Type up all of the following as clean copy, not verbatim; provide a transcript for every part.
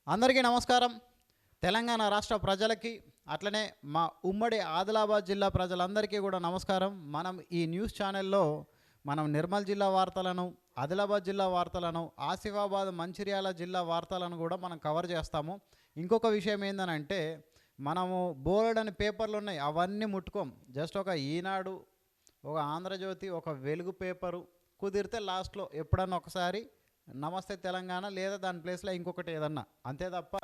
అందరికీ నమస్కారం. తెలంగాణ రాష్ట్ర ప్రజలకి అట్లనే మా ఉమ్మడి ఆదిలాబాద్ జిల్లా ప్రజలందరికీ కూడా నమస్కారం. మనం ఈ న్యూస్ ఛానల్లో నిర్మల్ జిల్లా వార్తలను, ఆదిలాబాద్ జిల్లా వార్తలను, ఆసిఫాబాద్ మంచిర్యాల జిల్లా వార్తలను కూడా మనం కవర్ చేస్తాము. ఇంకొక విషయం ఏంటంటే మనము బోర్డని పేపర్లు ఉన్నాయి, అవన్నీ ముట్టుకోం. జస్ట్ ఒక ఈనాడు, ఒక ఆంధ్రజ్యోతి, ఒక వెలుగు పేపరు, కుదిరితే లాస్ట్లో ఎప్పుడన్నా ఒకసారి నమస్తే తెలంగాణ లేదా దాని ప్లేస్లో ఇంకొకటి ఏదన్నా, అంతే తప్ప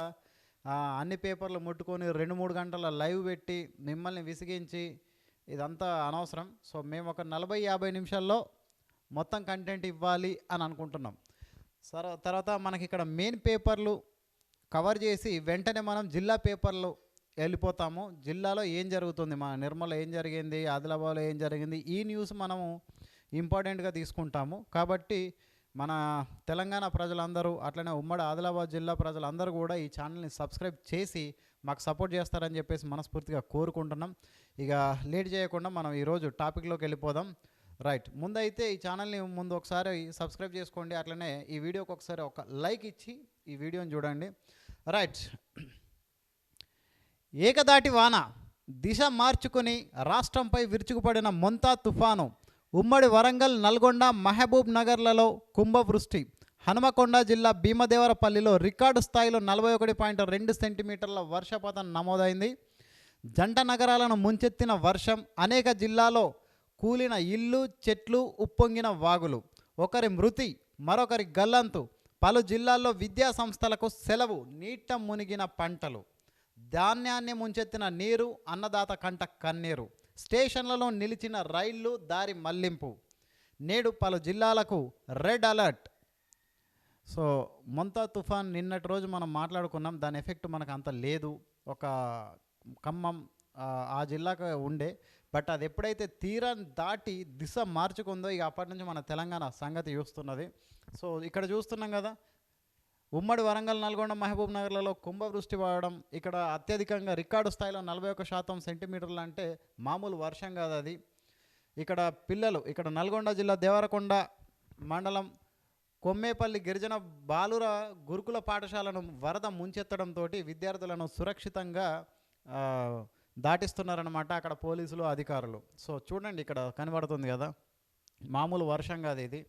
అన్ని పేపర్లు ముట్టుకొని 2-3 గంటల లైవ్ పెట్టి మిమ్మల్ని విసిగించి ఇదంతా అనవసరం. సో మేము ఒక 40-50 నిమిషాల్లో మొత్తం కంటెంట్ ఇవ్వాలి అని అనుకుంటున్నాం. తర్వాత మనకి ఇక్కడ మెయిన్ పేపర్లు కవర్ చేసి వెంటనే మనం జిల్లా పేపర్లు వెళ్ళిపోతాము. జిల్లాలో ఏం జరుగుతుంది, మన నిర్మల్లో ఏం జరిగింది, ఆదిలాబాద్లో ఏం జరిగింది, ఈ న్యూస్ మనము ఇంపార్టెంట్గా తీసుకుంటాము. కాబట్టి మన తెలంగాణ ప్రజలందరూ అట్లనే ఉమ్మడి ఆదిలాబాద్ జిల్లా ప్రజలందరూ కూడా ఈ ఛానల్ని సబ్స్క్రైబ్ చేసి మాకు సపోర్ట్ చేస్తారని చెప్పేసి మనస్ఫూర్తిగా కోరుకుంటున్నాం. ఇక లేట్ చేయకుండా మనం ఈరోజు టాపిక్లోకి వెళ్ళిపోదాం. రైట్, ముందైతే ఈ ఛానల్ని ముందు ఒకసారి సబ్స్క్రైబ్ చేసుకోండి. అట్లనే ఈ వీడియోకి ఒకసారి ఒక లైక్ ఇచ్చి ఈ వీడియోని చూడండి. రైట్, ఏకదాటి వాన దిశ మార్చుకుని రాష్ట్రంపై విరుచుకుపడిన మొంతా తుఫాను. ఉమ్మడి వరంగల్, నల్గొండ, మహబూబ్ నగర్లలో కుంభవృష్టి. హనుమకొండ జిల్లా భీమదేవరపల్లిలో రికార్డు స్థాయిలో 41.2 సెంటీమీటర్ల వర్షపాతం నమోదైంది. జంట నగరాలను ముంచెత్తిన వర్షం, అనేక జిల్లాలో కూలిన ఇల్లు, చెట్లు, ఉప్పొంగిన వాగులు. ఒకరి మృతి, మరొకరి గల్లంతు. పలు జిల్లాల్లో విద్యా సంస్థలకు సెలవు. నీట మునిగిన పంటలు. ధాన్యాన్ని ముంచెత్తిన నీరు, అన్నదాత కంట కన్నీరు. స్టేషన్లలో నిలిచిన రైళ్లు దారి మళ్లింపు. నేడు పలు జిల్లాలకు రెడ్ అలర్ట్. సో మొంతా తుఫాన్ నిన్నటి రోజు మనం మాట్లాడుకున్నాం, దాని ఎఫెక్ట్ మనకు అంత లేదు. ఒక ఖమ్మం ఆ జిల్లాకు ఉండే, బట్ అది ఎప్పుడైతే తీరాన్ని దాటి దిశ మార్చుకుందో ఇక అప్పటి నుంచి మన తెలంగాణ సంగతి చూస్తున్నది. సో ఇక్కడ చూస్తున్నాం కదా, ఉమ్మడి వరంగల్, నల్గొండ, మహబూబ్ నగర్లలో కుంభవృష్టి పడడం. ఇక్కడ అత్యధికంగా రికార్డు స్థాయిలో 41 సెంటీమీటర్లు అంటే మామూలు వర్షం కాదు అది. ఇక్కడ పిల్లలు, ఇక్కడ నల్గొండ జిల్లా దేవరకొండ మండలం కొమ్మేపల్లి గిరిజన బాలుర గురుకుల పాఠశాలను వరద ముంచెత్తడంతో విద్యార్థులను సురక్షితంగా దాటిస్తున్నారన్నమాట అక్కడ పోలీసులు, అధికారులు. సో చూడండి, ఇక్కడ కనబడుతుంది కదా, మామూలు వర్షం కాదు ఇది.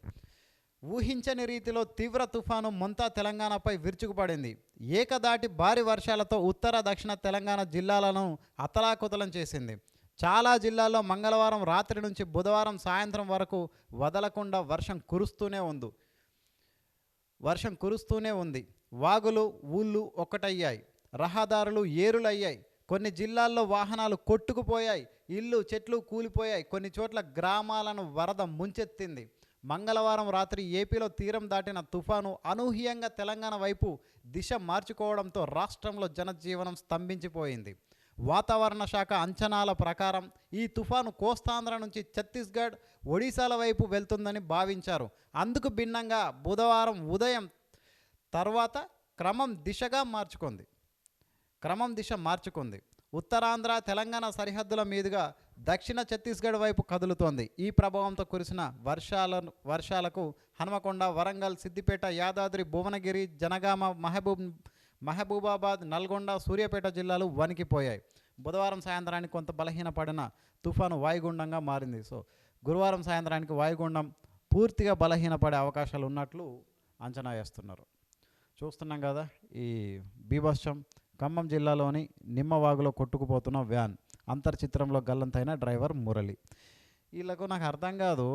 ఊహించని రీతిలో తీవ్ర తుఫాను మొంతా తెలంగాణపై విరుచుకుపడింది. ఏకదాటి భారీ వర్షాలతో ఉత్తర, దక్షిణ తెలంగాణ జిల్లాలను అతలాకుతలం చేసింది. చాలా జిల్లాల్లో మంగళవారం రాత్రి నుంచి బుధవారం సాయంత్రం వరకు వదలకుండా వర్షం కురుస్తూనే ఉంది. వాగులు, ఊళ్ళు ఒక్కటయ్యాయి. రహదారులు ఏరులయ్యాయి. కొన్ని జిల్లాల్లో వాహనాలు కొట్టుకుపోయాయి. ఇల్లు, చెట్లు కూలిపోయాయి. కొన్ని చోట్ల గ్రామాలను వరద ముంచెత్తింది. మంగళవారం రాత్రి ఏపీలో తీరం దాటిన తుఫాను అనూహ్యంగా తెలంగాణ వైపు దిశ మార్చుకోవడంతో రాష్ట్రంలో జనజీవనం స్తంభించిపోయింది. వాతావరణ శాఖ అంచనాల ప్రకారం ఈ తుఫాను కోస్తాంధ్ర నుంచి ఛత్తీస్గఢ్, ఒడిశాల వైపు వెళ్తుందని భావించారు. అందుకు భిన్నంగా బుధవారం ఉదయం తర్వాత క్రమం దిశ మార్చుకుంది. ఉత్తరాంధ్ర, తెలంగాణ సరిహద్దుల మీదుగా దక్షిణ ఛత్తీస్గఢ్ వైపు కదులుతోంది. ఈ ప్రభావంతో కురిసిన వర్షాలకు హనుమకొండ, వరంగల్, సిద్దిపేట, యాదాద్రి, భువనగిరి, జనగామ, మహబూబాబాద్, నల్గొండ, సూర్యాపేట జిల్లాలు వణికిపోయాయి. బుధవారం సాయంత్రానికి కొంత బలహీనపడిన తుఫాను వాయుగుండంగా మారింది. సో గురువారం సాయంత్రానికి వాయుగుండం పూర్తిగా బలహీనపడే అవకాశాలు ఉన్నట్లు అంచనా వేస్తున్నారు. చూస్తున్నాం కదా, ఈ బీభత్సం. ఖమ్మం జిల్లాలోని నిమ్మవాగులో కొట్టుకుపోతున్న వ్యాన్. అంతర్చిత్రంలో గల్లంతైన డ్రైవర్ మురళి. వీళ్ళకు నాకు అర్థం కాదు,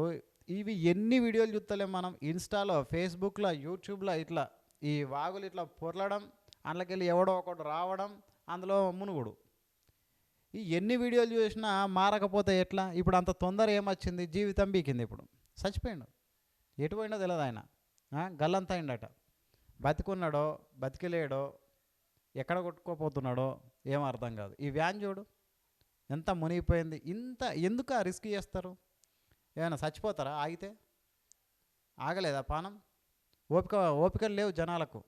ఇవి ఎన్ని వీడియోలు చూస్తలేం మనం ఇన్స్టాలో, ఫేస్బుక్లో, యూట్యూబ్లో. ఇట్లా ఈ వాగులు ఇట్లా పొరలడం, అందులోకెళ్ళి ఎవడో ఒకడు రావడం, అందులో మునుగుడు. ఈ ఎన్ని వీడియోలు చూసినా మారకపోతే ఎట్లా? ఇప్పుడు అంత తొందర ఏమొచ్చింది? జీవితం బీకింది. ఇప్పుడు చచ్చిపోయిండు, ఎటు పోయిండో తెలియదు ఆయన. గల్లంతైండట. బతికున్నాడో బతికిలేడో ఎక్కడ కొట్టుకోపోతున్నాడో ఏం అర్థం కాదు. ఈ వ్యాన్ చూడు ఎంత మునిగిపోయింది. ఇంత ఎందుకు ఆ రిస్క్ చేస్తారు? ఏమైనా చచ్చిపోతారా ఆగితే? ఆగలేదా పానం? ఓపికలు లేవు జనాలకు.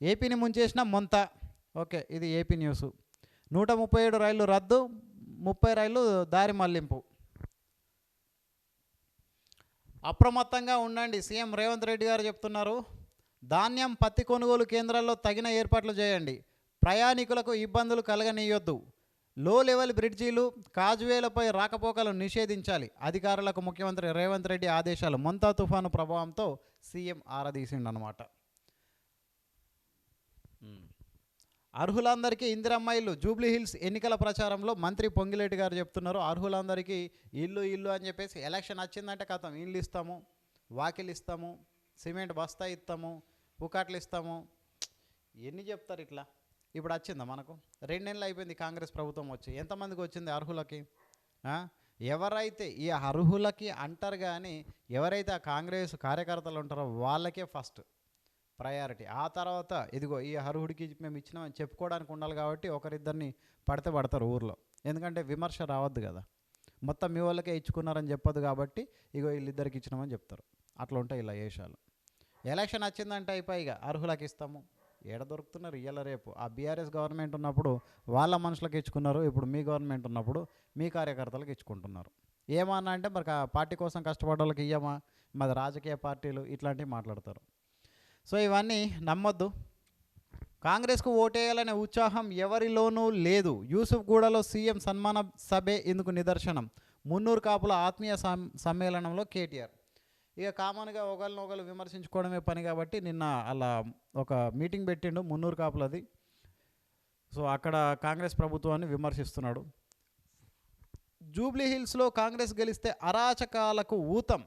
ఏపీని ముంచేసిన మొంత. ఓకే, ఇది ఏపీ న్యూస్. 137 రైళ్లు రద్దు, 30 రైళ్లు దారి మళ్లింపు. అప్రమత్తంగా ఉండండి, సీఎం రేవంత్ రెడ్డి గారు చెప్తున్నారు. ధాన్యం పత్తి కొనుగోలు కేంద్రాల్లో తగిన ఏర్పాట్లు చేయండి. ప్రయాణికులకు ఇబ్బందులు కలగనీయొద్దు. లో లెవెల్ బ్రిడ్జీలు కాజ్వేలపై రాకపోకలు నిషేధించాలి. అధికారులకు ముఖ్యమంత్రి రేవంత్ రెడ్డి ఆదేశాలు. మొంతా తుఫాను ప్రభావంతో సీఎం ఆరదీసిండనమాట. అర్హులందరికీ ఇందిరమ్మ ఇల్లు. జూబ్లీ హిల్స్ ఎన్నికల ప్రచారంలో మంత్రి పొంగిలేటి గారు చెప్తున్నారు, అర్హులందరికీ ఇల్లు ఇల్లు అని చెప్పేసి ఎలక్షన్ వచ్చిందంటే కథం ఇల్లు ఇస్తాము, వాకిలు ఇస్తాము, సిమెంట్ బస్తా ఇస్తాము, పుకాట్లు ఇస్తాము. ఎన్ని చెప్తారు ఇట్లా? ఇప్పుడు వచ్చిందా మనకు? 2 నెలలు అయిపోయింది కాంగ్రెస్ ప్రభుత్వం వచ్చి. ఎంతమందికి వచ్చింది అర్హులకి? ఎవరైతే ఈ అర్హులకి అంటారు కానీ ఎవరైతే ఆ కాంగ్రెస్ కార్యకర్తలు ఉంటారో వాళ్ళకే ఫస్ట్ ప్రయారిటీ. ఆ తర్వాత ఇదిగో ఈ అర్హుడికి మేము ఇచ్చినామని చెప్పుకోవడానికి ఉండాలి కాబట్టి ఒకరిద్దరిని పడితే పడతారు ఊర్లో. ఎందుకంటే విమర్శ రావద్దు కదా, మొత్తం మీ వాళ్ళకే ఇచ్చుకున్నారని చెప్పదు కాబట్టి ఇగో వీళ్ళిద్దరికి ఇచ్చినామని చెప్తారు. అట్లా ఉంటాయి ఇలా వేషాలు. ఎలక్షన్ వచ్చిందంటే అయిపోయిగా అర్హులకు ఇస్తాము. ఏడ దొరుకుతున్నారు ఇయ్యాల రేపు? ఆ బీఆర్ఎస్ గవర్నమెంట్ ఉన్నప్పుడు వాళ్ళ మనుషులకు ఇచ్చుకున్నారు, ఇప్పుడు మీ గవర్నమెంట్ ఉన్నప్పుడు మీ కార్యకర్తలకు ఇచ్చుకుంటున్నారు. ఏమన్నా అంటే మరి పార్టీ కోసం కష్టపడే వాళ్ళకి ఇయ్యమా, మాది రాజకీయ పార్టీలు, ఇట్లాంటివి మాట్లాడతారు. సో ఇవన్నీ నమ్మొద్దు. కాంగ్రెస్కు ఓటేయాలనే ఉత్సాహం ఎవరిలోనూ లేదు. యూసుఫ్గూడలో సీఎం సన్మాన సభే ఇందుకు నిదర్శనం. మున్నూరు కాపుల ఆత్మీయ సమ్మేళనంలో కేటీఆర్. ఇక కామన్గా ఒకరినొకరు విమర్శించుకోవడమే పని కాబట్టి నిన్న అలా ఒక మీటింగ్ పెట్టిండు మున్నూరు కాపులది. సో అక్కడ కాంగ్రెస్ ప్రభుత్వాన్ని విమర్శిస్తున్నాడు. జూబ్లీ హిల్స్లో కాంగ్రెస్ గెలిస్తే అరాచకాలకు ఊతం.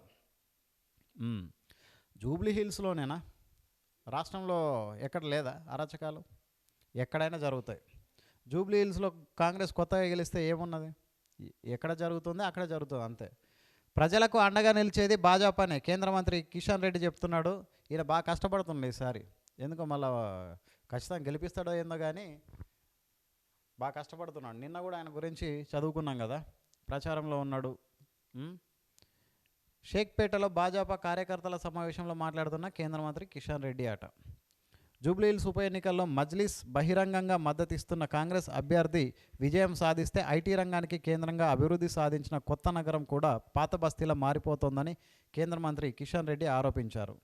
జూబ్లీ హిల్స్లోనేనా? రాష్ట్రంలో ఎక్కడ లేదా అరాచకాలు? ఎక్కడైనా జరుగుతాయి. జూబ్లీ హిల్స్లో కాంగ్రెస్ కొత్తగా గెలిస్తే ఏమున్నది? ఎక్కడ జరుగుతుంది అక్కడ జరుగుతుంది అంతే. ప్రజలకు అండగా నిలిచేది భాజపానే. కేంద్ర మంత్రి కిషన్ రెడ్డి చెప్తున్నాడు. ఈయన బాగా కష్టపడుతుంది ఈసారి. ఎందుకో మళ్ళీ ఖచ్చితంగా గెలిపిస్తాడో ఏందో కానీ బాగా కష్టపడుతున్నాడు. నిన్న కూడా ఆయన గురించి చదువుకున్నాం కదా, ప్రచారంలో ఉన్నాడు. షేక్పేటలో భాజపా కార్యకర్తల సమావేశంలో మాట్లాడుతున్న కేంద్ర మంత్రి కిషన్ రెడ్డి అట. జూబ్లీహిల్స్ ఉప ఎన్నికల్లో మజ్లిస్ బహిరంగంగా మద్దతిస్తున్న కాంగ్రెస్ అభ్యర్థి విజయం సాధిస్తే ఐటీ రంగానికి కేంద్రంగా అభివృద్ధి సాధించిన కొత్త నగరం కూడా పాత బస్తీలా మారిపోతోందని కేంద్ర మంత్రి కిషన్ రెడ్డి ఆరోపించారు.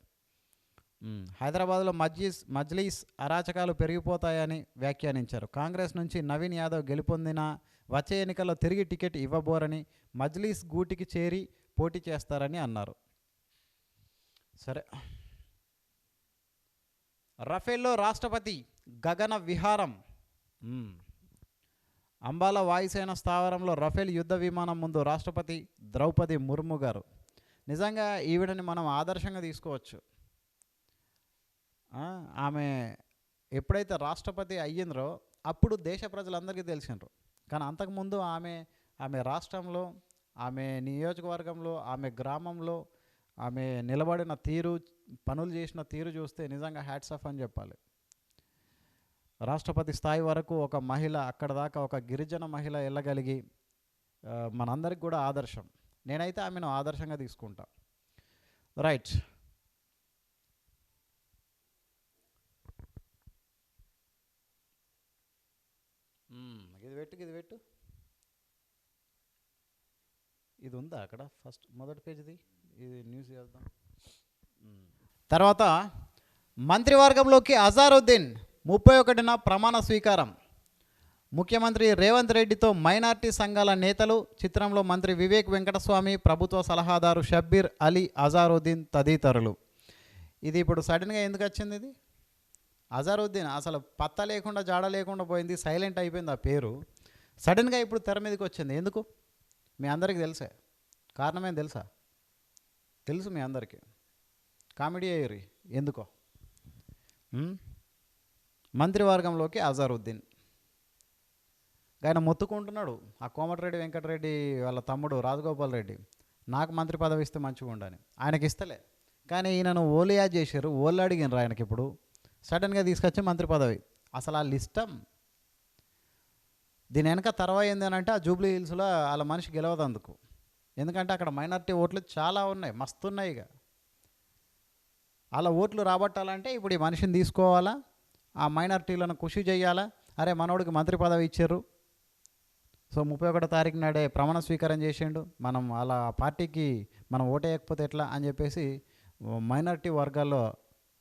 హైదరాబాద్లో మజ్లిస్ అరాచకాలు పెరిగిపోతాయని వ్యాఖ్యానించారు. కాంగ్రెస్ నుంచి నవీన్ యాదవ్ గెలుపొందిన వచ్చే ఎన్నికల్లో తిరిగి టికెట్ ఇవ్వబోరని, మజ్లిస్ గూటికి చేరి పోటీ చేస్తారని అన్నారు. సరే, రఫేల్లో రాష్ట్రపతి గగన విహారం. అంబాలా వాయుసేన స్థావరంలో రఫేల్ యుద్ధ విమానం ముందు రాష్ట్రపతి ద్రౌపది ముర్ము గారు. నిజంగా ఈవిడని మనం ఆదర్శంగా తీసుకోవచ్చు. ఆమె ఎప్పుడైతే రాష్ట్రపతి అయ్యిందో అప్పుడు దేశ ప్రజలందరికీ తెలిసినారు. కానీ అంతకుముందు ఆమె రాష్ట్రంలో, ఆమె నియోజకవర్గంలో, ఆమె గ్రామంలో ఆమె నిలబడిన తీరు, పనులు చేసిన తీరు చూస్తే నిజంగా హ్యాట్స్ ఆఫ్ అని చెప్పాలి. రాష్ట్రపతి స్థాయి వరకు ఒక మహిళ, అక్కడ దాకా ఒక గిరిజన మహిళ వెళ్ళగలిగి మనందరికి కూడా ఆదర్శం. నేనైతే ఆమెను ఆదర్శంగా తీసుకుంటా. రైట్, ఇది పెట్టు ఇది ఉందా అక్కడ ఫస్ట్ మొదటి పేజీది? ఇది న్యూస్ చేద్దాం. తర్వాత మంత్రివర్గంలోకి అజారుద్దీన్ 31న ప్రమాణ స్వీకారం. ముఖ్యమంత్రి రేవంత్ రెడ్డితో మైనార్టీ సంఘాల నేతలు. చిత్రంలో మంత్రి వివేక్ వెంకటస్వామి, ప్రభుత్వ సలహాదారు షబ్బీర్ అలీ, అజారుద్దీన్ తదితరులు. ఇది ఇప్పుడు సడన్గా ఎందుకు వచ్చింది? ఇది అజారుద్దీన్ అసలు పత్తా లేకుండా జాడ లేకుండా పోయింది, సైలెంట్ అయిపోయింది ఆ పేరు. సడన్గా ఇప్పుడు తెర మీదకి వచ్చింది ఎందుకు? మీ అందరికీ తెలుసా కారణమేం తెలుసా? తెలుసు మీ అందరికీ. కామెడీ అయ్యి ఎందుకో. మంత్రివర్గంలోకి అజారుద్దీన్ ఆయన మొత్తుకుంటున్నాడు. ఆ కోమటిరెడ్డి వెంకటరెడ్డి వాళ్ళ తమ్ముడు రాజగోపాల్ రెడ్డి నాకు మంత్రి పదవి ఇస్తే మంచిగా ఉండని. ఆయనకి ఇస్తలే, కానీ ఈయనను ఓలియా చేశారు. ఓళ్ళు అడిగినారు ఆయనకి. ఇప్పుడు సడన్గా తీసుకొచ్చి మంత్రి పదవి. అసలు వాళ్ళ ఇష్టం. దీని వెనక తర్వాత ఏంది అని అంటే ఆ జూబ్లీ హిల్స్లో వాళ్ళ మనిషి గెలవదు అందుకు. ఎందుకంటే అక్కడ మైనారిటీ ఓట్లు చాలా ఉన్నాయి, మస్తు ఉన్నాయి. ఇక అలా ఓట్లు రాబట్టాలంటే ఇప్పుడు ఈ మనిషిని తీసుకోవాలా, ఆ మైనారిటీలను కృషి చేయాలా. అరే మనోడికి మంత్రి పదవి ఇచ్చారు, సో 31వ తారీఖు నాడే ప్రమాణ స్వీకారం చేసిండు, మనం అలా పార్టీకి మనం ఓటేయకపోతే ఎట్లా అని చెప్పేసి మైనారిటీ వర్గాల్లో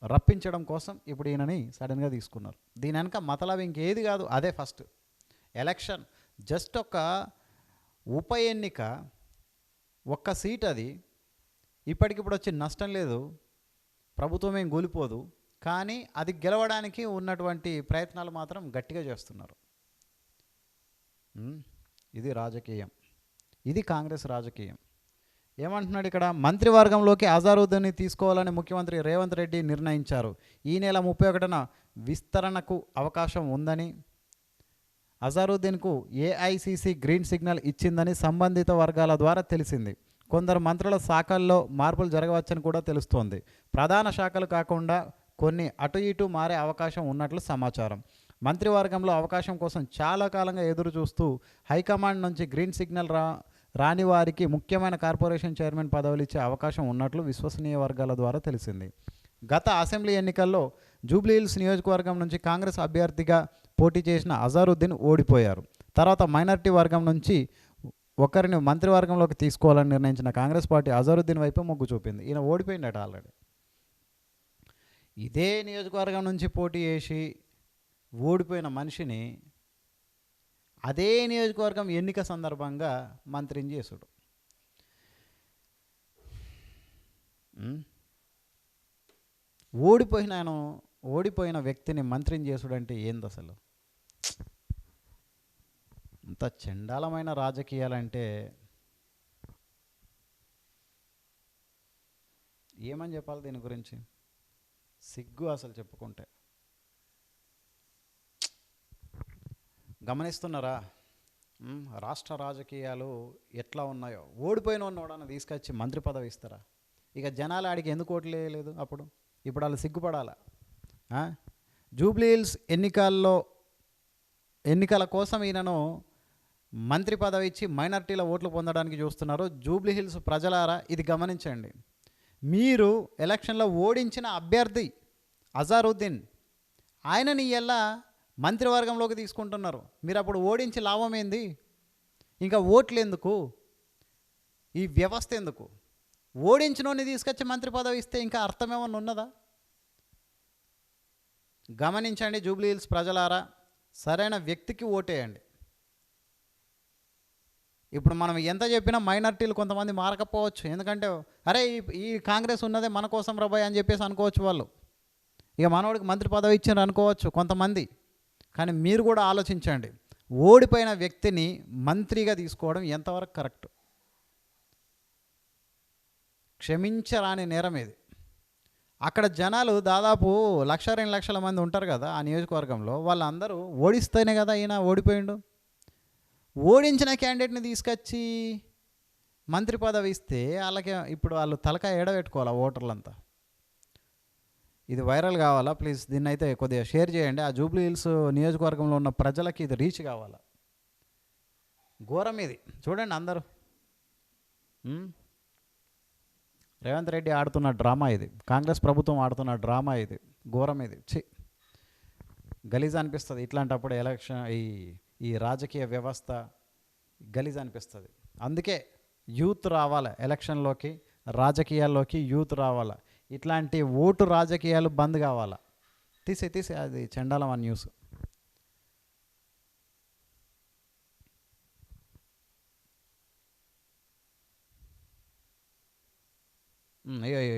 రప్పించడం కోసం ఇప్పుడు ఈయనని సడన్గా తీసుకున్నారు. దీని వెనక మతలబ్ ఇంకేది కాదు, అదే ఫస్ట్ ఎలక్షన్. జస్ట్ ఒక ఉప ఎన్నిక, ఒక్క సీట్, అది ఇప్పటికిప్పుడు వచ్చి నష్టం లేదు, ప్రభుత్వం ఏం కూలిపోదు, కానీ అది గెలవడానికి ఉన్నటువంటి ప్రయత్నాలు మాత్రం గట్టిగా చేస్తున్నారు. ఇది రాజకీయం, ఇది కాంగ్రెస్ రాజకీయం. ఏమంటున్నాడు ఇక్కడ? మంత్రివర్గంలోకి అజారుద్దీన్ని తీసుకోవాలని ముఖ్యమంత్రి రేవంత్ రెడ్డి నిర్ణయించారు. ఈ నెల 31న విస్తరణకు అవకాశం ఉందని, అజారుద్దీన్కు ఏఐసిసి గ్రీన్ సిగ్నల్ ఇచ్చిందని సంబంధిత వర్గాల ద్వారా తెలిసింది. కొందరు మంత్రుల శాఖల్లో మార్పులు జరగవచ్చని కూడా తెలుస్తోంది. ప్రధాన శాఖలు కాకుండా కొన్ని అటు ఇటు మారే అవకాశం ఉన్నట్లు సమాచారం. మంత్రివర్గంలో అవకాశం కోసం చాలా కాలంగా ఎదురు చూస్తూ హైకమాండ్ నుంచి గ్రీన్ సిగ్నల్ రాని వారికి ముఖ్యమైన కార్పొరేషన్ చైర్మన్ పదవులు ఇచ్చే అవకాశం ఉన్నట్లు విశ్వసనీయ వర్గాల ద్వారా తెలిసింది. గత అసెంబ్లీ ఎన్నికల్లో జూబ్లీహిల్స్ నియోజకవర్గం నుంచి కాంగ్రెస్ అభ్యర్థిగా పోటీ చేసిన అజారుద్దీన్ ఓడిపోయారు. తర్వాత మైనారిటీ వర్గం నుంచి ఒకరిని మంత్రివర్గంలోకి తీసుకోవాలని నిర్ణయించిన కాంగ్రెస్ పార్టీ అజారుద్దీన్ వైపు మొగ్గు చూపింది. ఈయన ఓడిపోయిందట ఆల్రెడీ. ఇదే నియోజకవర్గం నుంచి పోటీ చేసి ఓడిపోయిన మనిషిని అదే నియోజకవర్గం ఎన్నిక సందర్భంగా మంత్రిని చేసుడు. ఓడిపోయిన వ్యక్తిని మంత్రిని చేసుడు అంటే ఏంది అసలు? ఇంత చండాలమైన రాజకీయాలంటే ఏమని చెప్పాలి దీని గురించి? సిగ్గు అసలు చెప్పుకుంటే. గమనిస్తున్నారా రాష్ట్ర రాజకీయాలు ఎట్లా ఉన్నాయో? ఓడిపోయిన ఉన్నోడని తీసుకొచ్చి మంత్రి పదవి ఇస్తారా? ఇక జనాలు ఆడికి ఎందుకు ఓట్లు వేయలేదు అప్పుడు? ఇప్పుడు వాళ్ళు సిగ్గుపడాలా? జూబ్లీహిల్స్ ఎన్నికల కోసం ఈయనను మంత్రి పదవి ఇచ్చి మైనారిటీల ఓట్లు పొందడానికి చూస్తున్నారు. జూబ్లీహిల్స్ ప్రజలారా ఇది గమనించండి. మీరు ఎలక్షన్లో ఓడించిన అభ్యర్థి అజారుద్దీన్, ఆయనని ఎలా మంత్రివర్గంలోకి తీసుకుంటున్నారు? మీరు అప్పుడు ఓడించి లాభం ఏంది? ఇంకా ఓట్లు ఎందుకు? ఈ వ్యవస్థ ఎందుకు? ఓడించినోని తీసుకొచ్చి మంత్రి పదవి ఇస్తే ఇంకా అర్థం ఏమన్నా ఉన్నదా? గమనించండి జూబ్లీహిల్స్ ప్రజలారా, సరైన వ్యక్తికి ఓటేయండి. ఇప్పుడు మనం ఎంత చెప్పినా మైనారిటీలు కొంతమంది మారకపోవచ్చు. ఎందుకంటే అరే ఈ కాంగ్రెస్ ఉన్నదే మన కోసం రాబోయ్ అని చెప్పేసి అనుకోవచ్చు వాళ్ళు. ఇక మనోడికి మంత్రి పదవి ఇచ్చారు అనుకోవచ్చు కొంతమంది. కానీ మీరు కూడా ఆలోచించండి, ఓడిపోయిన వ్యక్తిని మంత్రిగా తీసుకోవడం ఎంతవరకు కరెక్ట్? క్షమించరాని నేరం ఇది. అక్కడ జనాలు దాదాపు 1,02 లక్షల మంది ఉంటారు కదా ఆ నియోజకవర్గంలో. వాళ్ళందరూ ఓడిస్తేనే కదా ఈయన ఓడిపోయిండు. ఓడించిన క్యాండిడేట్ని తీసుకొచ్చి మంత్రి పదవి ఇస్తే వాళ్ళకి ఇప్పుడు వాళ్ళు తలకాయ ఎడబెట్టుకోవాలా ఓటర్లంతా. ఇది వైరల్ కావాలా? ప్లీజ్ దీన్ని అయితే కొద్దిగా షేర్ చేయండి. ఆ జూబ్లీహిల్స్ నియోజకవర్గంలో ఉన్న ప్రజలకి ఇది రీచ్ కావాలా. ఘోరం ఇది. చూడండి అందరూ, రేవంత్ రెడ్డి ఆడుతున్న డ్రామా ఇది, కాంగ్రెస్ ప్రభుత్వం ఆడుతున్న డ్రామా ఇది. ఘోరం ఇది. గలీజ్ అనిపిస్తుంది ఇట్లాంటప్పుడు. ఎలక్షన్ ఈ రాజకీయ వ్యవస్థ గలీజ్ అనిపిస్తుంది. అందుకే యూత్ రావాలి ఎలక్షన్లోకి, రాజకీయాల్లోకి యూత్ రావాలా. ఇట్లాంటి ఓటు రాజకీయాలు బంద్ కావాలా. తీసే అది చండాలం ఆ న్యూస్.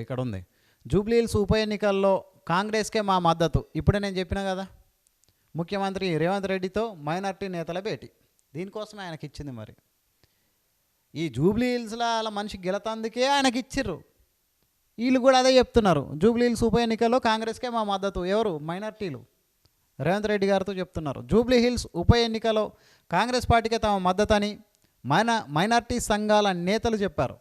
ఇక్కడ ఉంది. జూబ్లీహిల్స్ ఉప ఎన్నికల్లో కాంగ్రెస్కే మా మద్దతు. ఇప్పుడే నేను చెప్పినా కదా, ముఖ్యమంత్రి రేవంత్ రెడ్డితో మైనార్టీ నేతల భేటీ. దీనికోసమే ఆయనకి ఇచ్చింది. మరి ఈ జూబ్లీహిల్స్లో అలా మనిషి గెలతందుకే ఆయనకి ఇచ్చిర్రు. వీళ్ళు కూడా అదే చెప్తున్నారు, జూబ్లీహిల్స్ ఉప ఎన్నికల్లో కాంగ్రెస్కే మా మద్దతు. ఎవరు? మైనార్టీలు రేవంత్ రెడ్డి గారితో చెప్తున్నారు. జూబ్లీహిల్స్ ఉప ఎన్నికలో కాంగ్రెస్ పార్టీకే తమ మద్దతని మైనార్టీ సంఘాల నేతలు చెప్పారు.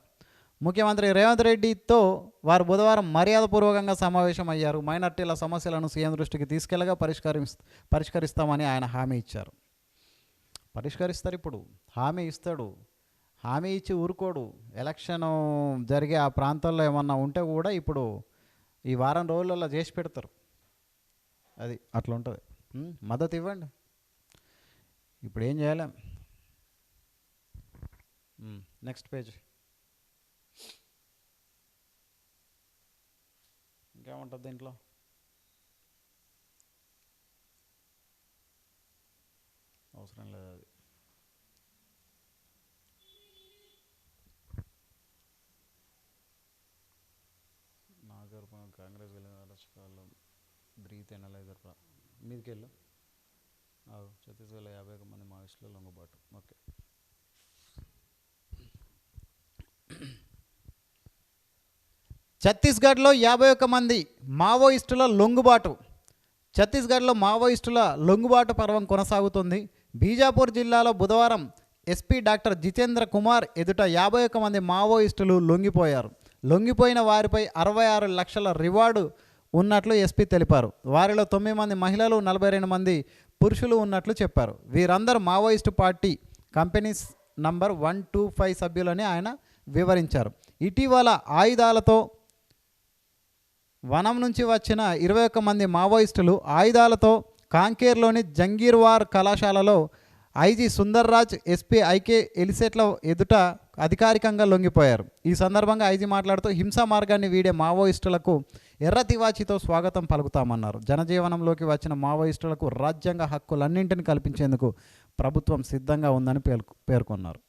ముఖ్యమంత్రి రేవంత్ రెడ్డితో వారు బుధవారం మర్యాదపూర్వకంగా సమావేశమయ్యారు. మైనార్టీల సమస్యలను సీఎం దృష్టికి తీసుకెళ్లగా పరిష్కరిస్తామని ఆయన హామీ ఇచ్చారు. పరిష్కరిస్తారు. ఇప్పుడు హామీ ఇస్తాడు. హామీ ఇచ్చి ఊరుకోడు. ఎలక్షన్ జరిగే ఆ ప్రాంతాల్లో ఏమన్నా ఉంటే కూడా ఇప్పుడు ఈ వారం రోజులలో చేసి పెడతారు. అది అట్లా ఉంటుంది. మద్దతు ఇవ్వండి. ఇప్పుడు ఏం చేయాలి? నెక్స్ట్ పేజ్ ఇంకేముంటుంది దీంట్లో? అవసరం లేదు అది. నాగర్ కాంగ్రెస్ వెళ్ళిన బ్రీత్ ఎనలైజర్ మీదికి వెళ్ళు. ఛత్తీస్గఢ్లో 51 మంది మావోయిస్టుల లొంగుబాటు. ఓకే. ఛత్తీస్గఢ్లో 51 మంది మావోయిస్టుల లొంగుబాటు. ఛత్తీస్గఢ్లో మావోయిస్టుల లొంగుబాటు పర్వం కొనసాగుతుంది. బీజాపూర్ జిల్లాలో బుధవారం ఎస్పీ డాక్టర్ జితేంద్ర కుమార్ ఎదుట 51 మంది మావోయిస్టులు లొంగిపోయారు. లొంగిపోయిన వారిపై 66 లక్షల రివార్డు ఉన్నట్లు ఎస్పీ తెలిపారు. వారిలో 9 మంది మహిళలు, 42 మంది పురుషులు ఉన్నట్లు చెప్పారు. వీరందరూ మావోయిస్టు పార్టీ కంపెనీస్ నంబర్ 125 సభ్యులని ఆయన వివరించారు. ఇటీవల ఆయుధాలతో వనం నుంచి వచ్చిన 21 మంది మావోయిస్టులు ఆయుధాలతో కాంకేర్లోని జంగీర్వార్ కళాశాలలో ఐజీ సుందర్రాజ్, ఎస్పీ ఐకే ఎలిసెట్ల ఎదుట అధికారికంగా లొంగిపోయారు. ఈ సందర్భంగా ఐజీ మాట్లాడుతూ హింసా మార్గాన్ని వీడే మావోయిస్టులకు ఎర్ర తివాచీతో స్వాగతం పలుకుతామన్నారు. జనజీవనంలోకి వచ్చిన మావోయిస్టులకు రాజ్యాంగ హక్కులన్నింటినీ కల్పించేందుకు ప్రభుత్వం సిద్ధంగా ఉందని పేర్కొన్నారు.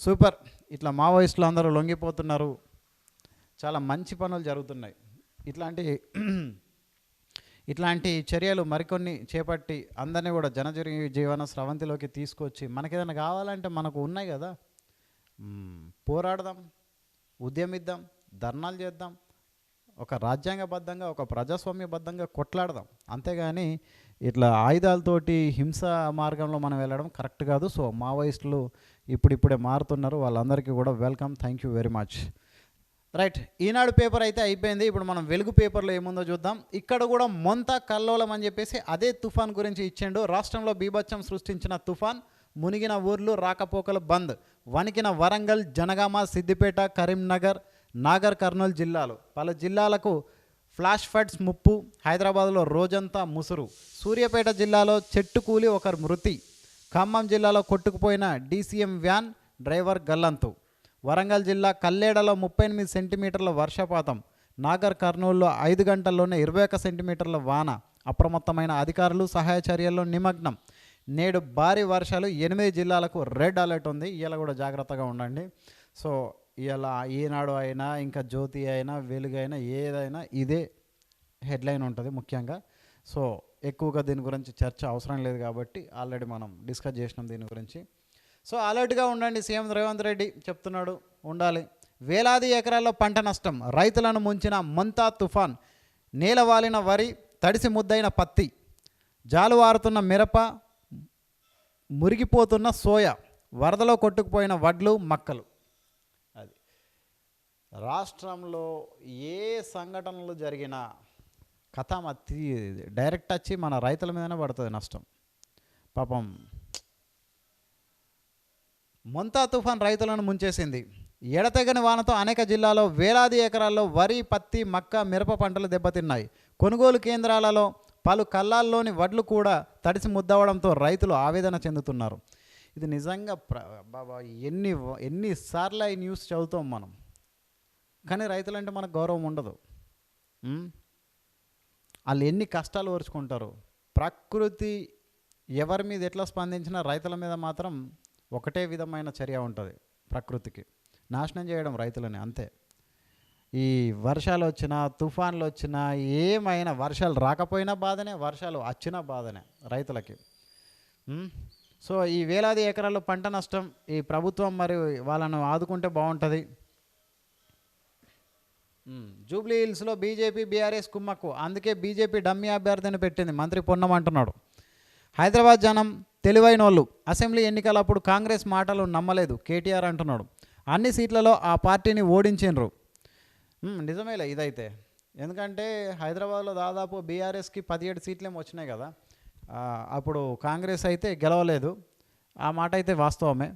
సూపర్. ఇట్లా మావోయిస్టులు అందరూ లొంగిపోతున్నారు. చాలా మంచి పనులు జరుగుతున్నాయి. ఇట్లాంటి చర్యలు మరికొన్ని చేపట్టి అందరినీ కూడా జీవన స్రవంతిలోకి తీసుకొచ్చి మనకేదైనా కావాలంటే మనకు ఉన్నాయి కదా, పోరాడదాం, ఉద్యమిద్దాం, ధర్నాలు చేద్దాం, ఒక రాజ్యాంగబద్ధంగా ఒక ప్రజాస్వామ్యబద్ధంగా కొట్లాడదాం. అంతేగాని ఇట్లా ఆయుధాలతోటి హింస మార్గంలో మనం వెళ్ళడం కరెక్ట్ కాదు. సో మావోయిస్టులు ఇప్పుడిప్పుడే మారుతున్నారు. వాళ్ళందరికీ కూడా welcome. Thank you very much. Right, Eenadu paper అయితే అయిపోయింది. ఇప్పుడు మనం వెలుగు పేపర్లో ఏముందో చూద్దాం. ఇక్కడ కూడా మొంత కల్లోలం అని చెప్పేసి అదే తుఫాన్ గురించి ఇచ్చిండు. రాష్ట్రంలో బీభత్సం సృష్టించిన తుఫాన్, మునిగిన ఊర్లు, రాకపోకలు బంద్, వణికిన వరంగల్, జనగామ, సిద్దిపేట, కరీంనగర్, నాగర్ కర్నూలు జిల్లాలు. పలు జిల్లాలకు ఫ్లాష్ ఫ్లడ్స్ ముప్పు. హైదరాబాద్లో రోజంతా ముసురు. సూర్యాపేట జిల్లాలో చెట్టు కూలి ఒకరు మృతి. ఖమ్మం జిల్లాలో కొట్టుకుపోయిన డీసీఎం వ్యాన్, డ్రైవర్ గల్లంతు. వరంగల్ జిల్లా కల్లేడలో 38 సెంటీమీటర్ల వర్షపాతం. నాగర్ కర్నూలులో 5 గంటల్లోనే 21 సెంటీమీటర్ల వాన. అప్రమత్తమైన అధికారులు సహాయ చర్యల్లో నిమగ్నం. నేడు భారీ వర్షాలు. 8 జిల్లాలకు రెడ్ అలర్ట్ ఉంది. ఇలా కూడా జాగ్రత్తగా ఉండండి. సో ఇలా ఈనాడు అయినా ఇంకా జ్యోతి అయినా వెలుగు అయినా ఏదైనా ఇదే హెడ్లైన్ ఉంటుంది ముఖ్యంగా. సో ఎక్కువగా దీని గురించి చర్చ అవసరం లేదు కాబట్టి ఆల్రెడీ మనం డిస్కస్ చేసినాం దీని గురించి. సో అలర్ట్గా ఉండండి. సీఎం రేవంత్ రెడ్డి చెప్తున్నాడు, ఉండాలి. వేలాది ఎకరాల్లో పంట నష్టం. రైతులను ముంచిన మొంతా తుఫాన్. నేలవాలిన వరి, తడిసి ముద్దైన పత్తి, జాలువారుతున్న మిరప, మురిగిపోతున్న సోయా, వరదలో కొట్టుకుపోయిన వడ్లు, మక్కలు. అది రాష్ట్రంలో ఏ సంఘటనలు జరిగినా కథ డైరెక్ట్ వచ్చి మన రైతుల మీదనే పడుతుంది నష్టం. పాపం మొంతా తుఫాన్ రైతులను ముంచేసింది. ఎడతెగని వానతో అనేక జిల్లాల్లో వేలాది ఎకరాల్లో వరి, పత్తి, మక్క, మిరప పంటలు దెబ్బతిన్నాయి. కొనుగోలు కేంద్రాలలో పలు కళ్ళాల్లోని వడ్లు కూడా తడిసి ముద్దవడంతో రైతులు ఆవేదన చెందుతున్నారు. ఇది నిజంగా బాబా ఎన్నిసార్లు ఈ న్యూస్ చదువుతాం మనం, కానీ రైతులంటే మనకు గౌరవం ఉండదు. వాళ్ళు ఎన్ని కష్టాలు ఓర్చుకుంటారు. ప్రకృతి ఎవరి మీద ఎట్లా స్పందించినా రైతుల మీద మాత్రం ఒకటే విధమైన చర్య ఉంటుంది. ప్రకృతికి నాశనం చేయడం రైతులని, అంతే. ఈ వర్షాలు వచ్చినా, తుఫాన్లు వచ్చినా, ఏమైనా, వర్షాలు రాకపోయినా బాధనే, వర్షాలు వచ్చినా బాధనే రైతులకి. సో ఈ వేలాది ఎకరాల్లో పంట నష్టం, ఈ ప్రభుత్వం మరి వాళ్ళను ఆదుకుంటే బాగుంటుంది. జూబ్లీ హిల్స్లో బీజేపీ బీఆర్ఎస్ కుమ్మక్కు, అందుకే బీజేపీ డమ్మీ అభ్యర్థిని పెట్టింది, మంత్రి పొన్నం అంటున్నాడు. హైదరాబాద్ జనం తెలివైన వాళ్ళు, అసెంబ్లీ ఎన్నికలప్పుడు కాంగ్రెస్ మాటలు నమ్మలేదు కేటీఆర్ అంటున్నాడు. అన్ని సీట్లలో ఆ పార్టీని ఓడించిండ్రు. నిజమేలే ఇదైతే. ఎందుకంటే హైదరాబాద్లో దాదాపు బీఆర్ఎస్కి 17 సీట్లేమో వచ్చినాయి కదా, అప్పుడు కాంగ్రెస్ అయితే గెలవలేదు. ఆ మాట అయితే వాస్తవమే.